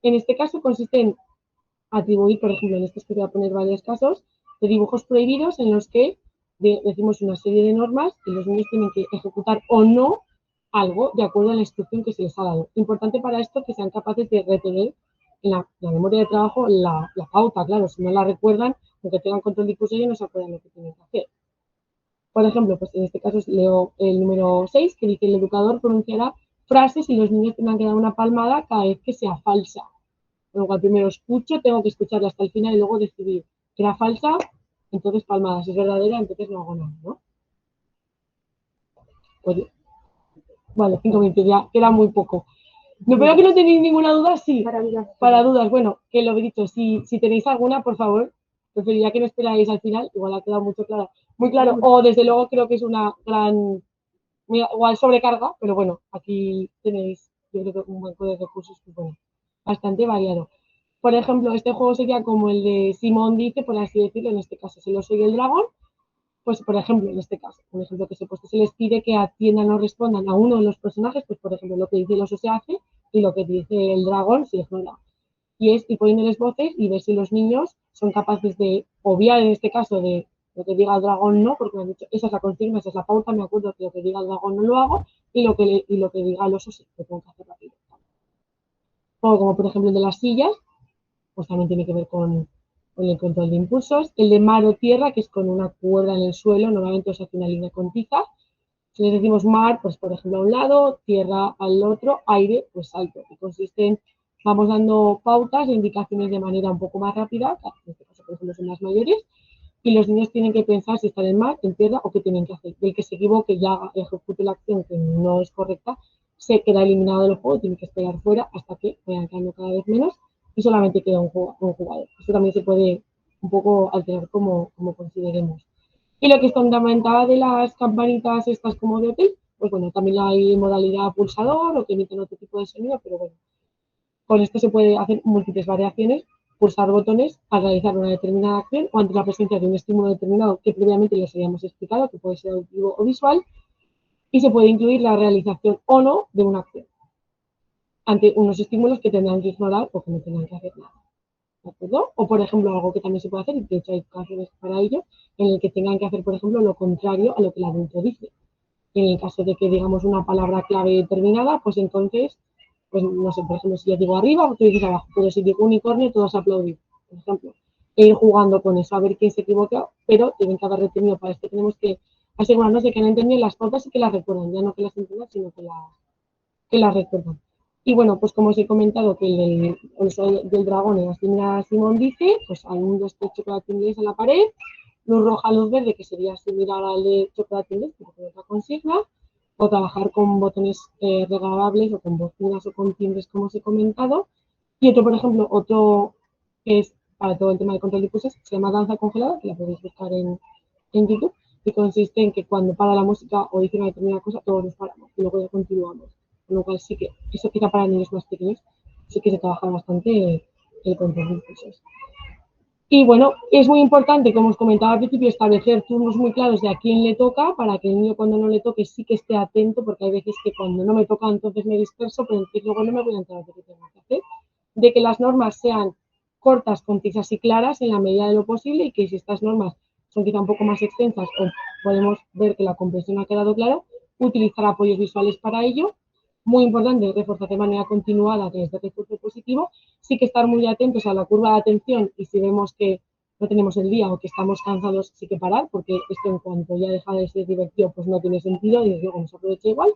En este caso consiste en atribuir, por ejemplo, en este os voy a poner varios casos de dibujos prohibidos en los que decimos una serie de normas y los niños tienen que ejecutar o no algo de acuerdo a la instrucción que se les ha dado. Importante para esto que sean capaces de retener en la memoria de trabajo la pauta, claro, si no la recuerdan, aunque tengan control de impulso, ellos no se acuerdan lo que tienen que hacer. Por ejemplo, pues en este caso leo el número 6, que dice el educador pronunciará frases y los niños tendrán que dar una palmada cada vez que sea falsa. Con lo cual primero escucho, tengo que escucharla hasta el final y luego decidir que era falsa, entonces palmada, si es verdadera, entonces no hago nada, ¿no? Pues, vale, 5 minutos, ya queda muy poco. Me veo que no tenéis ninguna duda, sí. Para dudas, bueno, que lo he dicho, si tenéis alguna, por favor, preferiría que no esperáis al final, igual ha quedado mucho claro, muy claro, o desde luego creo que es una gran, igual sobrecarga, pero bueno, aquí tenéis, yo creo que un banco de recursos, pues bueno, bastante variado. Por ejemplo, este juego sería como el de Simón dice, por así decirlo, en este caso, se lo soy el dragón, pues por ejemplo, en este caso, un ejemplo que se ha puesto, se les pide que atiendan o respondan a uno de los personajes, pues por ejemplo, lo que dice el oso se hace y lo que dice el dragón se ignora. Y es ir poniéndoles voces y ver si los niños son capaces de obviar, en este caso, de lo que diga el dragón no, porque me han dicho, esa es la consigna, esa es la pauta, me acuerdo que lo que diga el dragón no lo hago y lo que diga el oso sí, lo tengo que hacer rápido. O como por ejemplo el de las sillas, pues también tiene que ver con el control de impulsos. El de mar o tierra, que es con una cuerda en el suelo, normalmente se hace una línea con tiza. Si les decimos mar, pues por ejemplo a un lado, tierra al otro, aire, pues salto. Y consiste en, vamos dando pautas e indicaciones de manera un poco más rápida, en este caso por ejemplo son las mayores, y los niños tienen que pensar si están en mar, en tierra o qué tienen que hacer. El que se equivoque y ejecute la acción que no es correcta, se queda eliminado del juego, tiene que esperar fuera hasta que vayan quedando cada vez menos y solamente queda un jugador. Esto también se puede un poco alterar como consideremos. Y lo que os comentaba de las campanitas estas como de hotel, pues bueno, también hay modalidad pulsador o que emiten otro tipo de sonido, pero bueno, con esto se puede hacer múltiples variaciones, pulsar botones al realizar una determinada acción o ante la presencia de un estímulo determinado que previamente les habíamos explicado, que puede ser auditivo o visual, y se puede incluir la realización o no de una acción ante unos estímulos que tendrán que ignorar o que no tendrán que hacer nada. ¿de acuerdo? O, por ejemplo, algo que también se puede hacer, y de hecho hay canciones para ello, en el que tengan que hacer, por ejemplo, lo contrario a lo que el adulto dice. En el caso de que digamos una palabra clave determinada, pues entonces, pues no sé, por ejemplo, si yo digo arriba, tú dices abajo, pero si digo unicornio, todos aplauden, por ejemplo. E ir jugando con eso, a ver quién se equivoca, pero tienen que haber retenido. Para esto tenemos que asegurarnos de que han entendido las pautas y que las recuerdan, ya no que las entiendan, sino que las recuerdan. Y bueno, pues como os he comentado que el del dragón en la señora Simón dice, pues hay un dos tres chocolate inglés en la pared, luz roja, luz verde, que sería similar al de chocolate inglés, pero con otra consigna, o trabajar con botones regabables o con bocinas o con timbres, como os he comentado. Y otro, por ejemplo, otro que es para todo el tema de control de impulsos, se llama danza congelada, que la podéis buscar en YouTube, y consiste en que cuando para la música o dice una determinada cosa, todos nos paramos y luego ya continuamos. Con lo cual sí que, eso quizá para niños más pequeños, sí que se trabaja bastante el control de impulsos. Y bueno, es muy importante, como os comentaba al principio, establecer turnos muy claros de a quién le toca para que el niño cuando no le toque sí que esté atento, porque hay veces que cuando no me toca entonces me disperso, pero entonces luego no me voy a enterar de qué tengo que hacer. De que las normas sean cortas, concisas y claras en la medida de lo posible y que si estas normas son quizá un poco más extensas o podemos ver que la comprensión ha quedado clara, utilizar apoyos visuales para ello. Muy importante, reforzar de manera continuada a través de refuerzo positivo. Sí que estar muy atentos a la curva de atención y si vemos que no tenemos el día o que estamos cansados, sí que parar, porque esto en cuanto ya deja de ser divertido, pues no tiene sentido y desde luego nos aprovecha igual.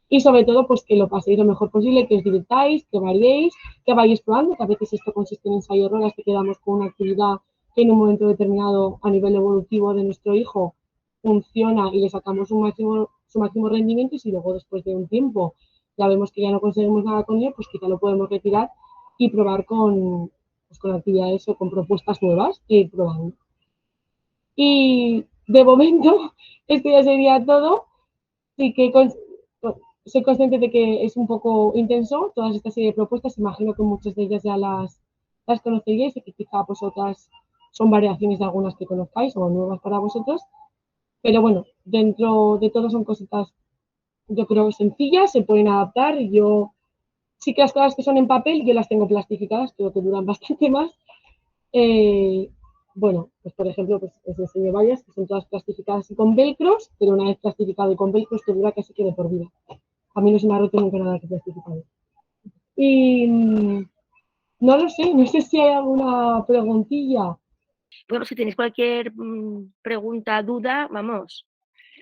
Y sobre todo, pues que lo paséis lo mejor posible, que os divirtáis, que variéis, que vayáis probando, que a veces esto consiste en ensayo-error, hasta que quedamos con una actividad que en un momento determinado a nivel evolutivo de nuestro hijo funciona y le sacamos su máximo rendimiento y si luego después de un tiempo ya vemos que ya no conseguimos nada con ello, pues quizá lo podemos retirar y probar con actividades o con propuestas nuevas e ir probando. Y de momento, esto ya sería todo. Sí que soy consciente de que es un poco intenso todas esta serie de propuestas. Imagino que muchas de ellas ya las conoceríais y que quizá pues otras son variaciones de algunas que conozcáis o nuevas para vosotros. Pero bueno, dentro de todo son cositas, yo creo, sencillas, se pueden adaptar. Y yo sí que las cosas que son en papel, yo las tengo plastificadas, creo que duran bastante más. Eh, bueno, pues por ejemplo, pues os enseño varias que son todas plastificadas y con velcros, pero una vez plastificado y con velcros te dura casi que de por vida. A mí no se me ha roto nunca nada que plastificado. Y no lo sé, no sé si hay alguna preguntilla. Bueno, si tenéis cualquier pregunta, duda, vamos,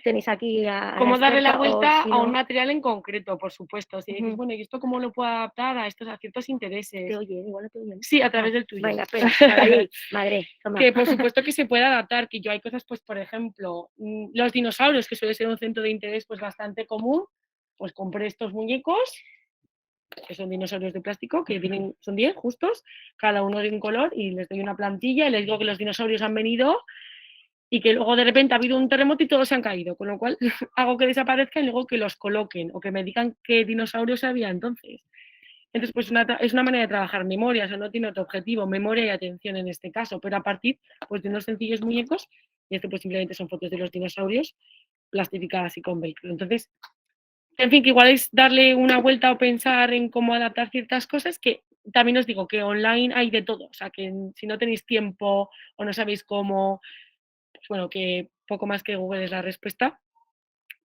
tenéis aquí a cómo darle la vuelta si a un no, material en concreto, por supuesto. Si dices, bueno, ¿y esto cómo lo puedo adaptar a ciertos intereses? te oyen, igual no te oyen. Sí, a través del tuyo. Venga, espera, ahí, madre, toma. Que por supuesto que se puede adaptar, que yo hay cosas, pues por ejemplo, los dinosaurios, que suele ser un centro de interés pues bastante común, pues compré estos muñecos, que son dinosaurios de plástico, que vienen, son 10 justos, cada uno de un color, y les doy una plantilla y les digo que los dinosaurios han venido y que luego de repente ha habido un terremoto y todos se han caído, con lo cual hago que desaparezcan y luego que los coloquen o que me digan qué dinosaurios había entonces. Entonces, pues es una manera de trabajar memoria, o sea, no tiene otro objetivo, memoria y atención en este caso, pero a partir pues, de unos sencillos muñecos, y esto pues simplemente son fotos de los dinosaurios plastificadas y con velcro. Entonces, en fin, que igual es darle una vuelta o pensar en cómo adaptar ciertas cosas, que también os digo que online hay de todo, o sea, que si no tenéis tiempo o no sabéis cómo, pues bueno, que poco más que Google es la respuesta.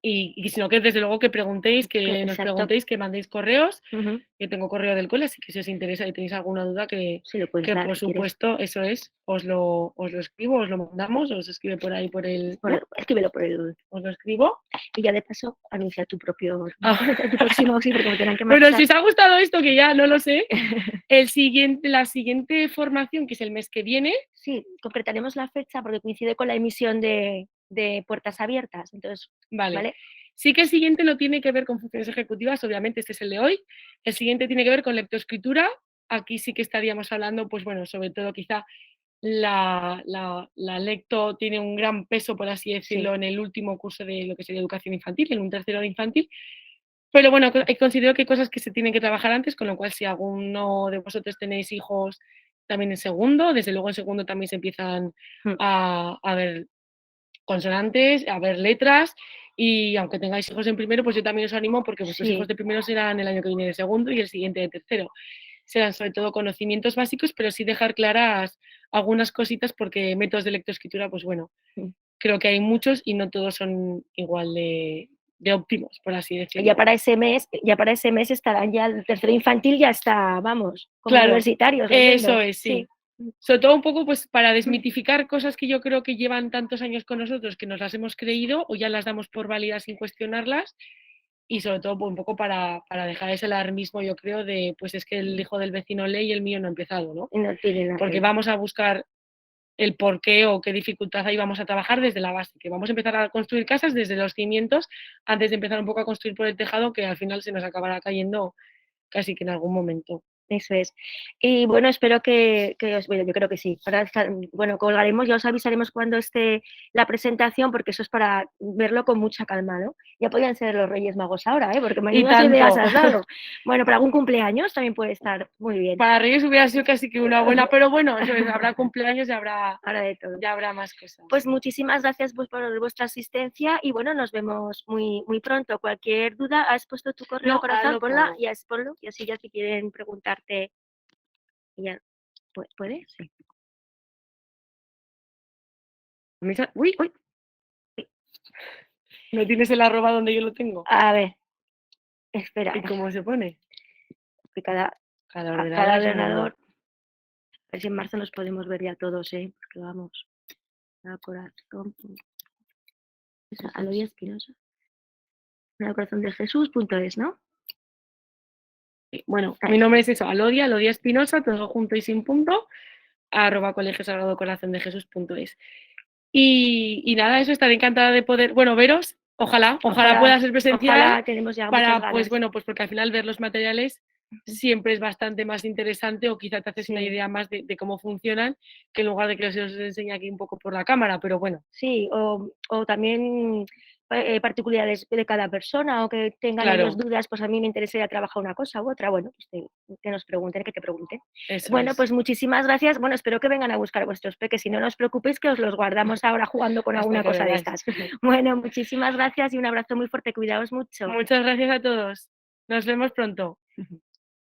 Y si no, que desde luego que preguntéis, que nos preguntéis, que mandéis correos. Yo tengo correo del cole, así que si os interesa y tenéis alguna duda, que dar, por supuesto, eso es, os lo escribo, os lo mandamos, os escribe por ahí por el... Escríbelo por el... Os lo escribo. Y ya de paso, anunciar tu propio... tu próximo, sí, porque me tendrán que marchar. Bueno, si os ha gustado esto, que ya no lo sé, la siguiente formación, que es el mes que viene... Sí, concretaremos la fecha porque coincide con la emisión de Puertas Abiertas, entonces, ¿vale? Sí que el siguiente no tiene que ver con funciones ejecutivas, obviamente este es el de hoy. El siguiente tiene que ver con lectoescritura. Aquí sí que estaríamos hablando, pues bueno, sobre todo quizá la lecto tiene un gran peso, por así decirlo, en el último curso de lo que sería educación infantil, en un tercero de infantil. Pero bueno, considero que hay cosas que se tienen que trabajar antes, con lo cual si alguno de vosotros tenéis hijos también en segundo, desde luego en segundo también se empiezan a ver consonantes, a ver letras, y aunque tengáis hijos en primero, pues yo también os animo porque vuestros hijos de primero serán el año que viene de segundo y el siguiente de tercero. serán sobre todo conocimientos básicos, pero sí dejar claras algunas cositas porque métodos de lectoescritura, pues bueno, creo que hay muchos y no todos son igual de óptimos, por así decirlo. Ya para ese mes estarán ya, el tercero infantil ya está, vamos, como Claro, universitarios. eso es, sí. Sobre todo un poco pues para desmitificar cosas que yo creo que llevan tantos años con nosotros que nos las hemos creído o ya las damos por válidas sin cuestionarlas y sobre todo pues, un poco para dejar ese alarmismo, yo creo, de pues es que el hijo del vecino lee y el mío no ha empezado, ¿no? Y no tiene nada Porque que ver. vamos a buscar el por qué o qué dificultad ahí vamos a trabajar desde la base, que vamos a empezar a construir casas desde los cimientos antes de empezar un poco a construir por el tejado, que al final se nos acabará cayendo casi que en algún momento. Eso es. Y bueno, espero que bueno, yo creo que sí. Ahora, bueno, colgaremos, ya os avisaremos cuando esté la presentación, porque eso es para verlo con mucha calma, ¿no? Ya podían ser los Reyes Magos ahora, ¿eh? Porque menudas ideas has dado. Bueno, para algún cumpleaños también puede estar muy bien. Para Reyes hubiera sido casi que una buena, pero bueno, eso es, habrá cumpleaños y habrá de todo. Ya habrá más cosas. Pues muchísimas gracias por vuestra asistencia y bueno, nos vemos muy, muy pronto. Cualquier duda, ¿has puesto tu correo, no, corazón? Ponlo y así ya si quieren preguntarte. Ya, ¿puede? Sí. Uy. ¿No tienes el arroba donde yo lo tengo? A ver, espera. ¿Y cómo se pone? Que cada ordenador. A ver si en marzo nos podemos ver ya todos, ¿eh? Porque vamos. Corazón. Alodia Espinosa. Corazón de Jesús.es, ¿no? Bueno, mi nombre es eso, Alodia Espinosa, todo junto y sin punto, @colegiosagradocorazondejesús.es. Y nada, eso, estaré encantada de poder, bueno, veros, ojalá pueda ser presencial. Ojalá, tenemos ya muchas ganas. Pues bueno, pues porque al final ver los materiales siempre es bastante más interesante o quizá te haces una idea más de cómo funcionan que en lugar de que os enseñe aquí un poco por la cámara, pero bueno. Sí, o también particularidades de cada persona o que tengan ellos dudas, pues a mí me interesaría trabajar una cosa u otra, bueno, pues que nos pregunten, que te pregunten. Bueno, pues muchísimas gracias, bueno, espero que vengan a buscar vuestros peques, si no, no os preocupéis que os los guardamos ahora jugando con alguna cosa de estas. Bueno, muchísimas gracias y un abrazo muy fuerte, cuidaos mucho. Muchas gracias a todos, nos vemos pronto.